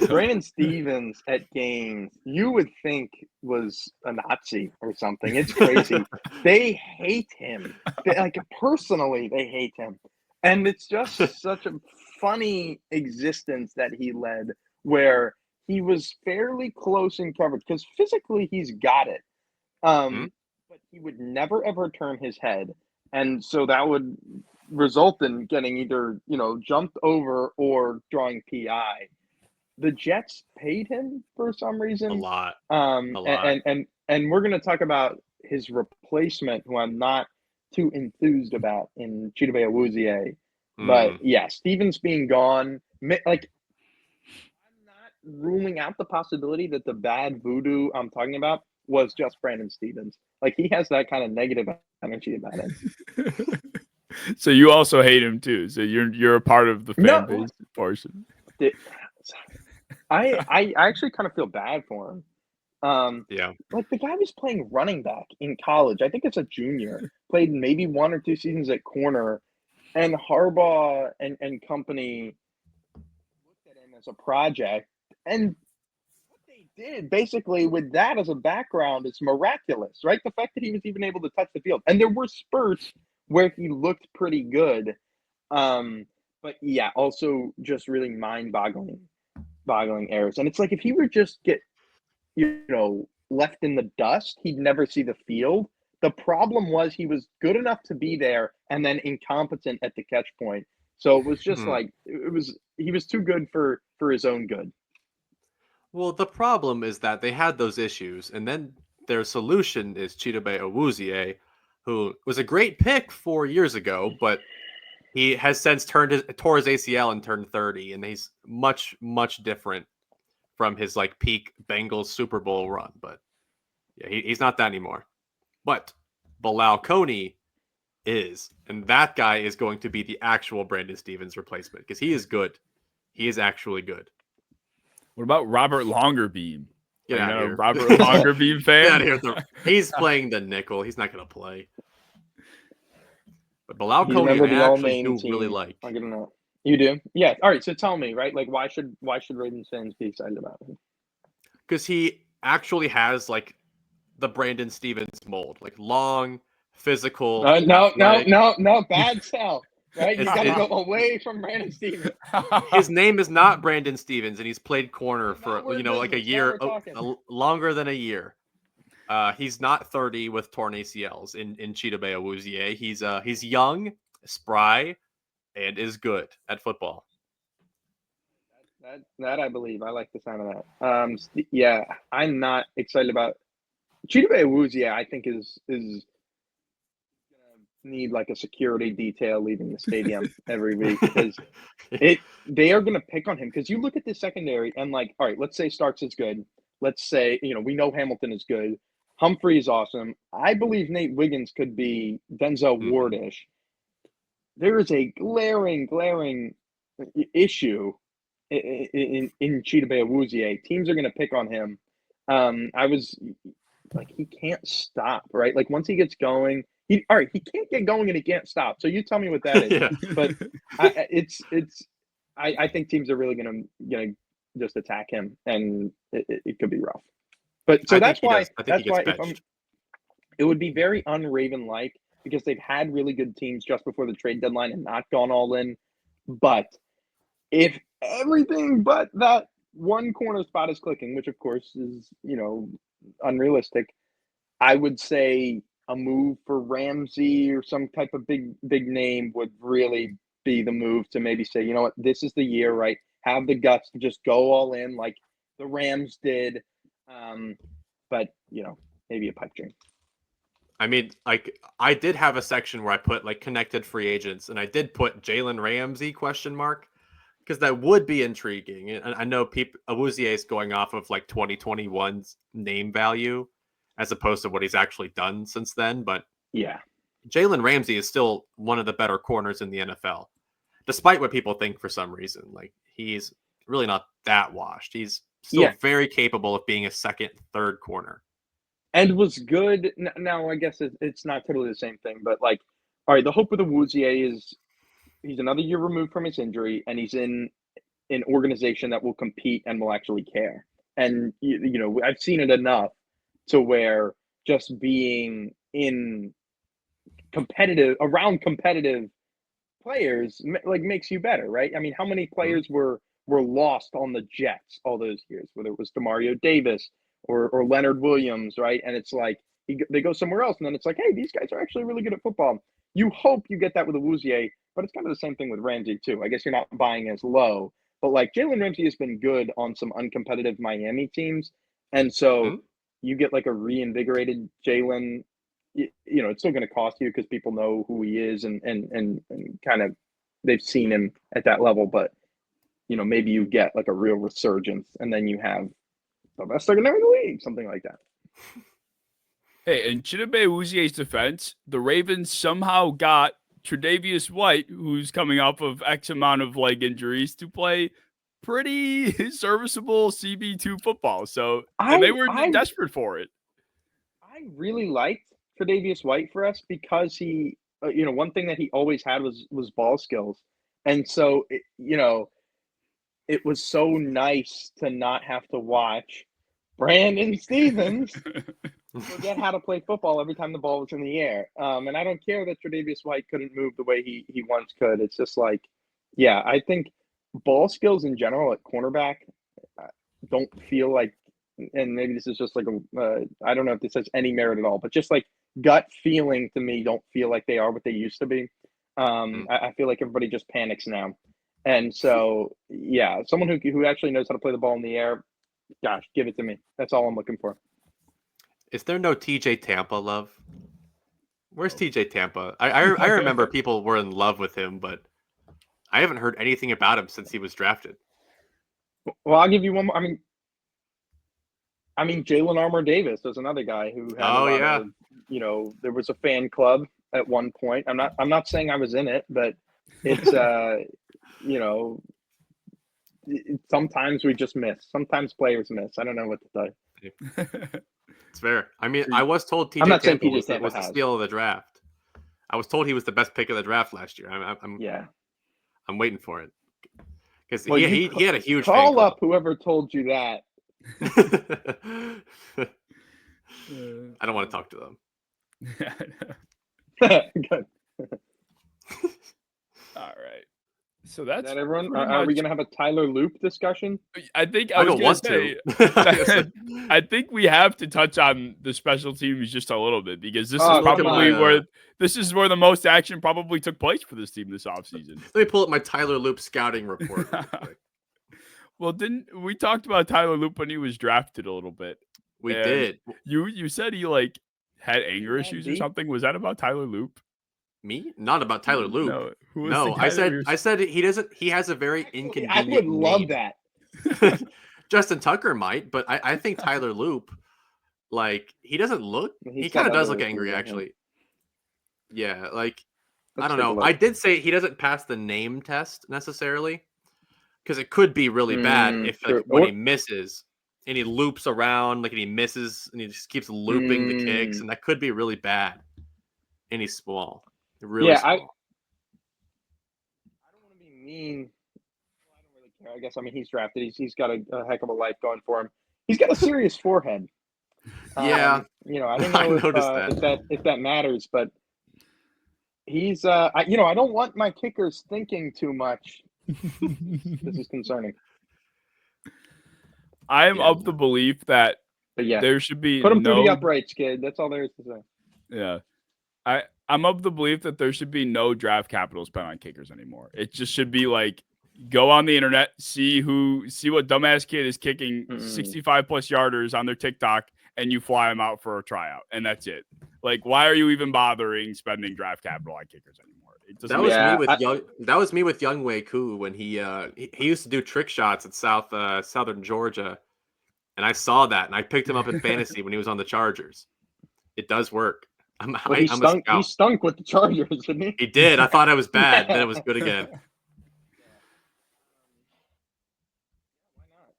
Brandon Stevens at games, you would think was a Nazi or something. It's crazy. They hate him. Personally, they hate him. And it's just such a funny existence that he led where he was fairly close in coverage because physically he's got it. But he would never, ever turn his head. And so that would result in getting either, jumped over or drawing PI. The Jets paid him for some reason. A lot. And we're going to talk about his replacement, who I'm not too enthused about, in Chidobe Awuzie. But yeah, Stevens being gone, like I'm not ruling out the possibility that the bad voodoo I'm talking about was just Brandon Stevens. Like he has that kind of negative energy about it. So you also hate him too. So you're a part of the fan base portion. I actually kind of feel bad for him. Yeah. Like the guy was playing running back in college. I think it's a junior. Played maybe 1 or 2 seasons at corner, and Harbaugh and company looked at him as a project. And what they did basically with that as a background is miraculous, right? The fact that he was even able to touch the field, and there were spurts where he looked pretty good. But yeah, also just really mind-boggling errors. And it's like if he were just get left in the dust, he'd never see the field. The problem was he was good enough to be there and then incompetent at the catch point. So it was just like he was too good for his own good. Well, the problem is that they had those issues, and then their solution is Chidobe Awuzie, who was a great pick 4 years ago, but he has since tore his ACL and turned 30, and he's much, much different from his like peak Bengals Super Bowl run. But yeah, he's not that anymore. But Bilal Coney is, and that guy is going to be the actual Brandon Stevens replacement because he is good. He is actually good. What about Robert Longerbeam? Get out of here. Robert Longerbeam fan? Get out of here. He's playing the nickel. He's not going to play. But Bilal Coney, I actually do really like. I don't know. You do? Yeah. All right. So tell me, right? Like, why should Ravens fans be excited about him? Because he actually has like the Brandon Stevens mold, like long, physical. No, bad sell. Right? You got to go away from Brandon Stevens. His name is not Brandon Stevens, and he's played corner for like a year, longer than a year. He's not 30 with torn ACLs in Chidobe Awuzie. He's young, spry, and is good at football. That I believe. I like the sound of that. Yeah, I'm not excited about Chidobe Awuzie. I think is gonna need like a security detail leaving the stadium every week because they are gonna pick on him because you look at the secondary and like, all right, let's say Starks is good. Let's say we know Hamilton is good. Humphrey is awesome. I believe Nate Wiggins could be Denzel Ward-ish. There is a glaring issue in Chidobe Awuzie. Teams are going to pick on him. I was like, he can't stop, right? Like once he gets going, he can't get going and he can't stop. So you tell me what that is. Yeah. But I think teams are really going to just attack him, and it could be rough. But so that's why it would be very un-Raven-like because they've had really good teams just before the trade deadline and not gone all in. But if everything but that one corner spot is clicking, which of course is, unrealistic, I would say a move for Ramsey or some type of big name would really be the move to maybe say, you know what, this is the year, right? Have the guts to just go all in like the Rams did. But maybe a pipe dream. I mean, like I did have a section where I put like connected free agents, and I did put Jalen Ramsey ? Because that would be intriguing. And I know Awuzie is going off of like 2021's name value as opposed to what he's actually done since then. But yeah, Jalen Ramsey is still one of the better corners in the NFL, despite what people think for some reason. Like he's really not that washed. He's still very capable of being a second, third corner. And was good. Now, I guess it's not totally the same thing, but like, all right, the hope with Awuzie is he's another year removed from his injury, and he's in an organization that will compete and will actually care. And, I've seen it enough to where just being around competitive players, like makes you better, right? I mean, how many players were lost on the Jets all those years, whether it was Demario Davis or Leonard Williams, right? And it's like they go somewhere else, and then it's like, hey, these guys are actually really good at football. You hope you get that with Awuzie, but it's kind of the same thing with Ramsey too. I guess you're not buying as low, but like Jalen Ramsey has been good on some uncompetitive Miami teams, and so you get like a reinvigorated Jalen. It's still going to cost you because people know who he is and kind of they've seen him at that level, but maybe you get like a real resurgence, and then you have the best secondary in the league, something like that. Hey, in Chidobe Awuzie's defense, the Ravens somehow got Tre'Davious White, who's coming off of X amount of leg injuries, to play pretty serviceable CB2 football. So and they were desperate for it. I really liked Tre'Davious White for us because he, one thing that he always had was ball skills, and so it was so nice to not have to watch Brandon Stevens forget how to play football every time the ball was in the air. And I don't care that Tre'Davious White couldn't move the way he once could. It's just like, yeah, I think ball skills in general at cornerback don't feel like, and maybe this is just like I don't know if this has any merit at all, but just like gut feeling to me don't feel like they are what they used to be. I feel like everybody just panics now. And so, yeah, someone who actually knows how to play the ball in the air, gosh, give it to me. That's all I'm looking for. Is there no TJ Tampa love? Where's TJ Tampa? I remember people were in love with him, but I haven't heard anything about him since he was drafted. Well, I'll give you one more. I mean, Jalen Armour Davis was another guy who had a lot of, there was a fan club at one point. I'm not saying I was in it, but it's sometimes we just miss. Sometimes players miss. I don't know what to tell you. It's fair. I mean, I was told TJ Tampa was the steal of the draft. I was told he was the best pick of the draft last year. I'm waiting for it because he had a huge call fan club. Up whoever told you that. I don't want to talk to them. Good. All right. So that's everyone. Are we going to have a Tyler Loop discussion? I think I was going to say. I think we have to touch on the special teams just a little bit because this is probably where the most action probably took place for this team this offseason. Let me pull up my Tyler Loop scouting report. Well, we talked about Tyler Loop when he was drafted a little bit? We did. You said he had anger issues or something. Was that about Tyler Loop? Me? Not about Tyler Loop. No, I said he doesn't. He has a very inconvenient. I would love name. that. Justin Tucker might, but I think Tyler Loop, he doesn't look. He kind of does look angry, actually. Yeah, I don't know. I did say he doesn't pass the name test necessarily, because it could be really bad if when he misses and he loops around, and he misses and he just keeps looping the kicks, and that could be really bad. And he's small. Really small. I don't want to be mean. I don't really care. I guess he's drafted. He's got a heck of a life going for him. He's got a serious forehead. Yeah. I don't know if that matters, but he's I don't want my kickers thinking too much. This is concerning. I am of the belief that there should be put him through the uprights, kid. That's all there is to say. Yeah. I'm of the belief that there should be no draft capital spent on kickers anymore. It just should be go on the internet, see what dumbass kid is kicking 65 plus yarders on their TikTok, and you fly them out for a tryout, and that's it. Why are you even bothering spending draft capital on kickers anymore? That was me with Young Wei Koo when he used to do trick shots at Southern Georgia, and I saw that, and I picked him up in fantasy when he was on the Chargers. It does work. He stunk with the Chargers, didn't he? He did. I thought I was bad, then it was good again.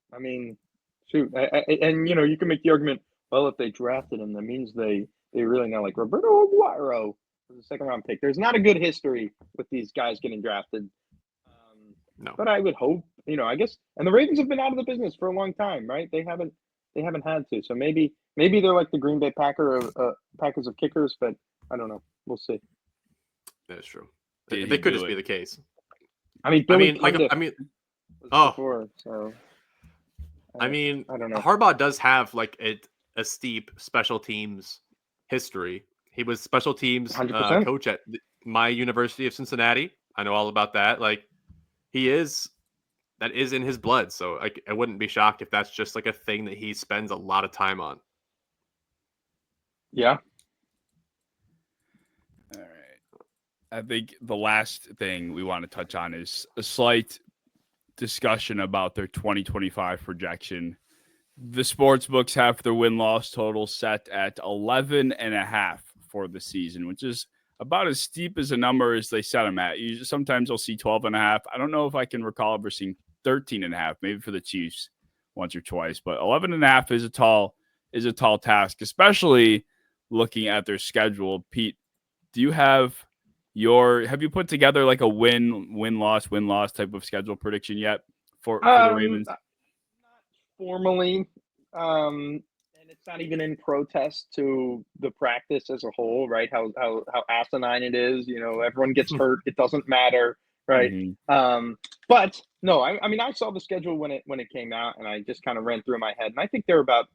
Why not? Shoot, and you can make the argument. Well, if they drafted him, that means they really know. Roberto Aguero was a second-round pick. There's not a good history with these guys getting drafted. No, but I would hope, I guess. And the Ravens have been out of the business for a long time, right? They haven't had to. So maybe they're like the Green Bay Packers of kickers, but I don't know. We'll see. That is true. They could just be the case. Before, so. I don't know. Harbaugh does have a steep special teams history. He was special teams coach at my University of Cincinnati. I know all about that. That is in his blood. So I wouldn't be shocked if that's just a thing that he spends a lot of time on. Yeah. All right. I think the last thing we want to touch on is a slight discussion about their 2025 projection. The sports books have their win-loss total set at 11.5 for the season, which is about as steep as a number as they set them at. Sometimes I'll see 12.5. I don't know if I can recall ever seeing 13.5, maybe for the Chiefs once or twice, but 11.5 is a tall task, especially looking at their schedule. Pete, do you have you put together like a win loss type of schedule prediction yet for the Ravens? Not formally, and it's not even in protest to the practice as a whole, right? How asinine it is. Everyone gets hurt. It doesn't matter, right? Mm-hmm. But no, I mean, I saw the schedule when it came out, and I just kind of ran through my head, and I think they're about.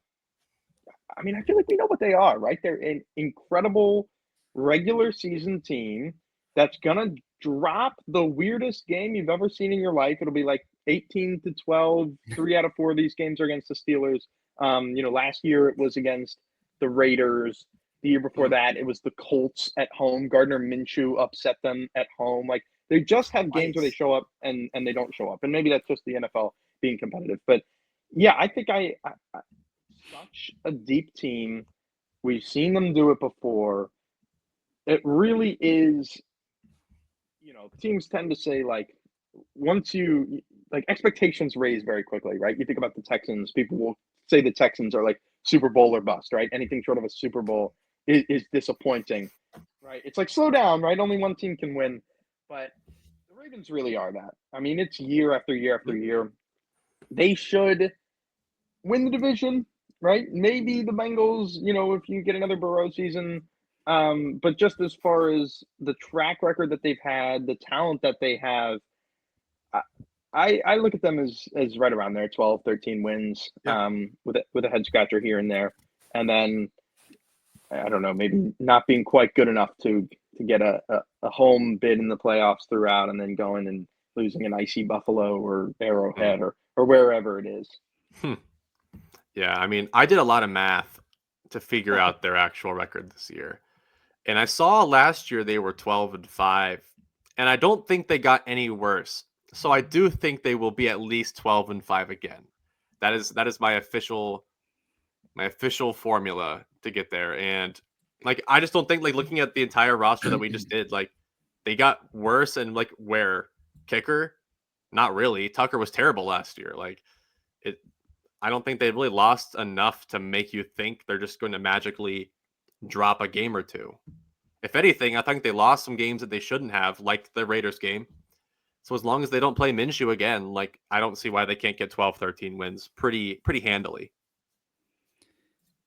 I mean, I feel like we know what they are, right? They're an incredible regular season team that's gonna drop the weirdest game you've ever seen in your life. It'll be like 18-12. 3 out of 4 of these games are against the Steelers. Last year it was against the Raiders. The year before that, it was the Colts at home. Gardner Minshew upset them at home. Like, they just have games where they show up and they don't show up. And maybe that's just the NFL being competitive. But yeah, I think I such a deep team. We've seen them do it before. It really is, teams tend to say, like, once you, like, expectations raise very quickly, right? You think about the Texans, people will say the Texans are like Super Bowl or bust, right? Anything short of a Super Bowl is disappointing, right? It's like, slow down, right? Only one team can win. But the Ravens really are that. I mean, it's year after year after year. They should win the division, right? Maybe the Bengals, if you get another Burrow season. But just as far as the track record that they've had, the talent that they have, I look at them as right around there, 12, 13 wins, with a head scratcher here and there. And then, I don't know, maybe not being quite good enough to get a home bid in the playoffs throughout, and then going and losing an icy Buffalo or Arrowhead or wherever it is. Yeah, I mean, I did a lot of math to figure out their actual record this year. And I saw last year they were 12-5, and I don't think they got any worse. So I do think they will be at least 12-5 again. That is my official formula to get there. And like, I just don't think, like, looking at the entire roster that we just did, like, they got worse. And like, where kicker, not really. Tucker was terrible last year. Like, I don't think they really lost enough to make you think they're just going to magically drop a game or two. If anything, I think they lost some games that they shouldn't have, like the Raiders game. So as long as they don't play Minshew again, like, I don't see why they can't get 12, 13 wins pretty handily.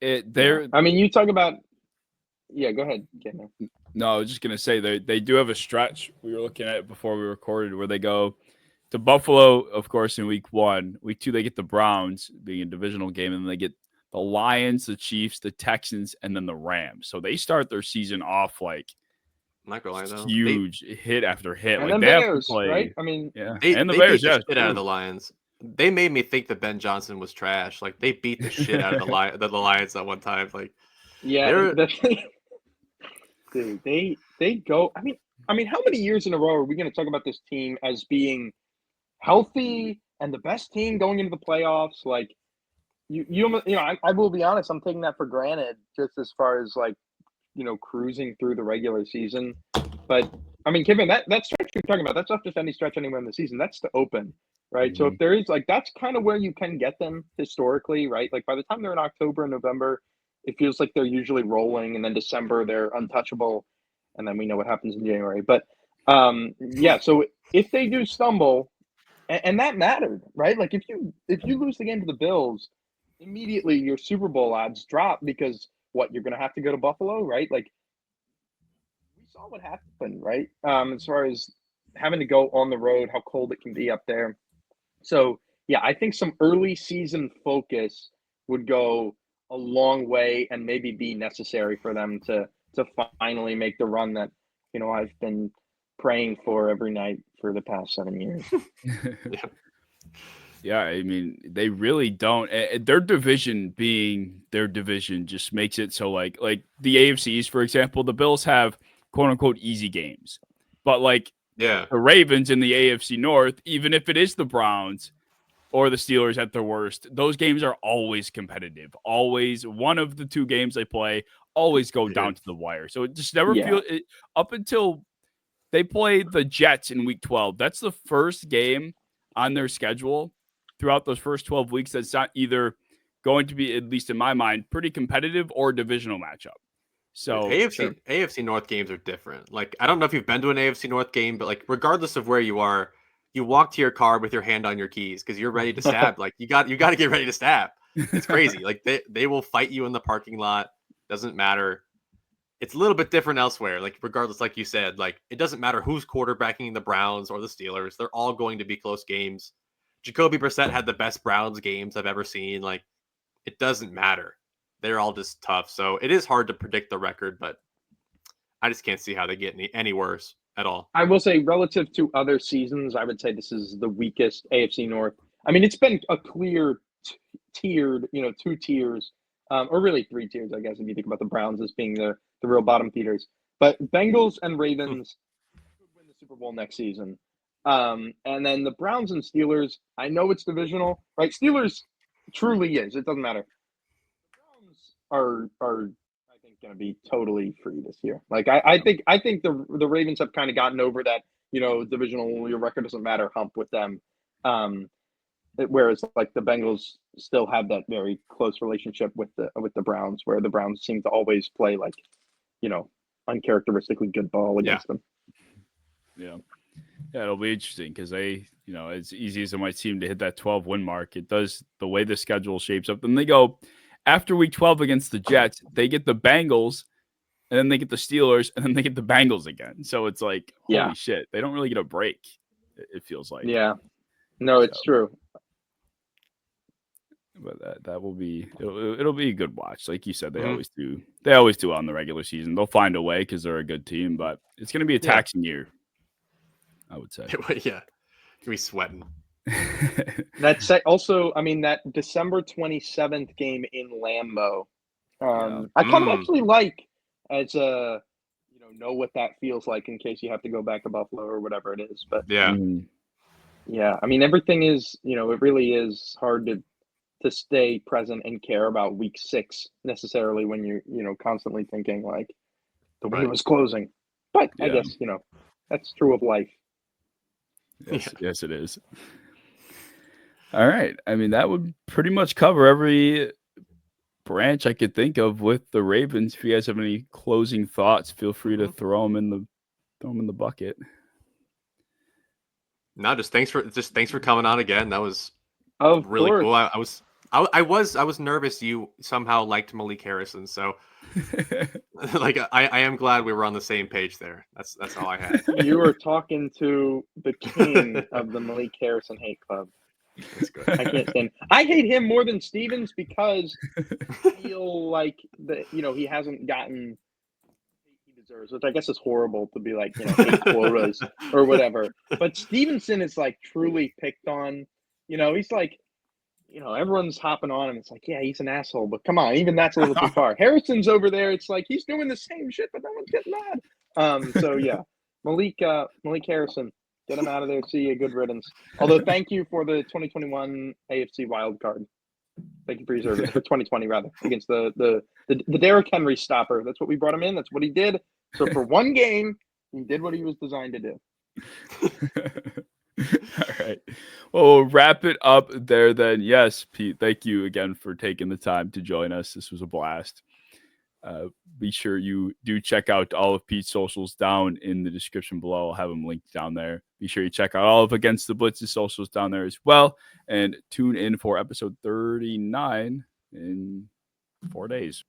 I mean, you talk about. Yeah, go ahead, Ken. No, I was just gonna say they do have a stretch. We were looking at it before we recorded, where they go to Buffalo, of course, in week 1. Week 2, they get the Browns, being a divisional game, and then they get the Lions, the Chiefs, the Texans, and then the Rams. So they start their season off like huge hit after hit. And like, then they Bears, have to play, right? I mean, and the they Bears, beat the shit out of the Lions. They made me think that Ben Johnson was trash. Like, they beat the shit out of the Lions at one time. Like, yeah, dude, they go. I mean, how many years in a row are we going to talk about this team as being healthy and the best team going into the playoffs? Like, I will be honest, I'm taking that for granted, just as far as, like, cruising through the regular season. But I mean, Kevin, that stretch you're talking about, that's not just any stretch anywhere in the season. That's to open, right? So if there is, like, that's kind of where you can get them historically, right? Like, by the time they're in October and November, it feels like they're usually rolling, and then December they're untouchable, and then we know what happens in January. But yeah, so if they do stumble, and that mattered, right? Like, if you lose the game to the Bills, immediately your Super Bowl odds drop, because you're going to have to go to Buffalo, right? Like, we saw what happened, right? As far as having to go on the road, how cold it can be up there. So yeah, I think some early season focus would go a long way, and maybe be necessary for them to finally make the run that I've been praying for every night for the past 7 years. Yeah, I mean, they really don't. Their division being their division just makes it so, like the AFCs, for example, the Bills have quote unquote easy games, but like the Ravens in the AFC North, even if it is the Browns or the Steelers at their worst, those games are always competitive. Always one of the 2 games they play always go down to the wire. So it just never feels up until they play the Jets in week 12. That's the first game on their schedule throughout those first 12 weeks that's not either going to be, at least in my mind, pretty competitive or divisional matchup. So AFC North games are different. Like, I don't know if you've been to an AFC North game, but like regardless of where you are, you walk to your car with your hand on your keys because you're ready to stab. Like you got to get ready to stab. It's crazy. Like they will fight you in the parking lot. Doesn't matter. It's a little bit different elsewhere. Like regardless, like you said, like it doesn't matter who's quarterbacking the Browns or the Steelers. They're all going to be close games. Jacoby Brissett had the best Browns games I've ever seen. Like it doesn't matter. They're all just tough. So it is hard to predict the record, but I just can't see how they get any worse at all. I will say, relative to other seasons, I would say this is the weakest AFC North. I mean, it's been a clear tiered, 2 tiers, or really 3 tiers, I guess, if you think about the Browns as being the real bottom feeders. But Bengals and Ravens could win the Super Bowl next season. And then the Browns and Steelers, I know it's divisional, right? Steelers truly is. It doesn't matter. The Browns are I think going to be totally free this year. Like I think the Ravens have kind of gotten over that, divisional, your record doesn't matter hump with them. Whereas like the Bengals still have that very close relationship with the Browns, where the Browns seem to always play like, uncharacteristically good ball against them. Yeah, it'll be interesting because they, as easy as it might seem to hit that 12-win mark, it does the way the schedule shapes up. Then they go after week 12 against the Jets, they get the Bengals, and then they get the Steelers, and then they get the Bengals again. So it's like, holy shit, they don't really get a break. It feels like. Yeah, no, it's true. But that will be it'll be a good watch. Like you said, they always do. They always do on the regular season. They'll find a way because they're a good team. But it's going to be a taxing year, I would say. Yeah, you'll be sweating. That's also, I mean, that December 27th game in Lambeau. I kind of actually like as a know what that feels like in case you have to go back to Buffalo or whatever it is. But yeah, I mean, everything is it really is hard to stay present and care about week 6 necessarily when you're constantly thinking like the way it was closing. But I guess that's true of life. Yes, it is. All right. I mean, that would pretty much cover every branch I could think of with the Ravens. If you guys have any closing thoughts, feel free to throw them in the bucket. No, just thanks for coming on again. That was really cool. I was nervous you somehow liked Malik Harrison, so like I am glad we were on the same page there. That's all I had. You were talking to the king of the Malik Harrison hate club. That's good. I can't stand. I hate him more than Stevens because I feel like he hasn't gotten he deserves, which I guess is horrible to be like hate quotas or whatever. But Stevenson is like truly picked on. He's like. Everyone's hopping on him. It's like, yeah, he's an asshole, but come on, even that's a little too far. Harrison's over there. It's like he's doing the same shit, but no one's getting mad. So yeah, Malik Harrison, get him out of there. See you. Good riddance. Although, thank you for the 2021 AFC wild card. Thank you for your service for 2020 rather against the Derrick Henry stopper. That's what we brought him in. That's what he did. So for one game, he did what he was designed to do. All right. Well, we'll wrap it up there then. Yes, Pete, thank you again for taking the time to join us. This was a blast. Be sure you do check out all of Pete's socials down in the description below. I'll have them linked down there. Be sure you check out all of Against the Blitz's socials down there as well. And tune in for episode 39 in 4 days.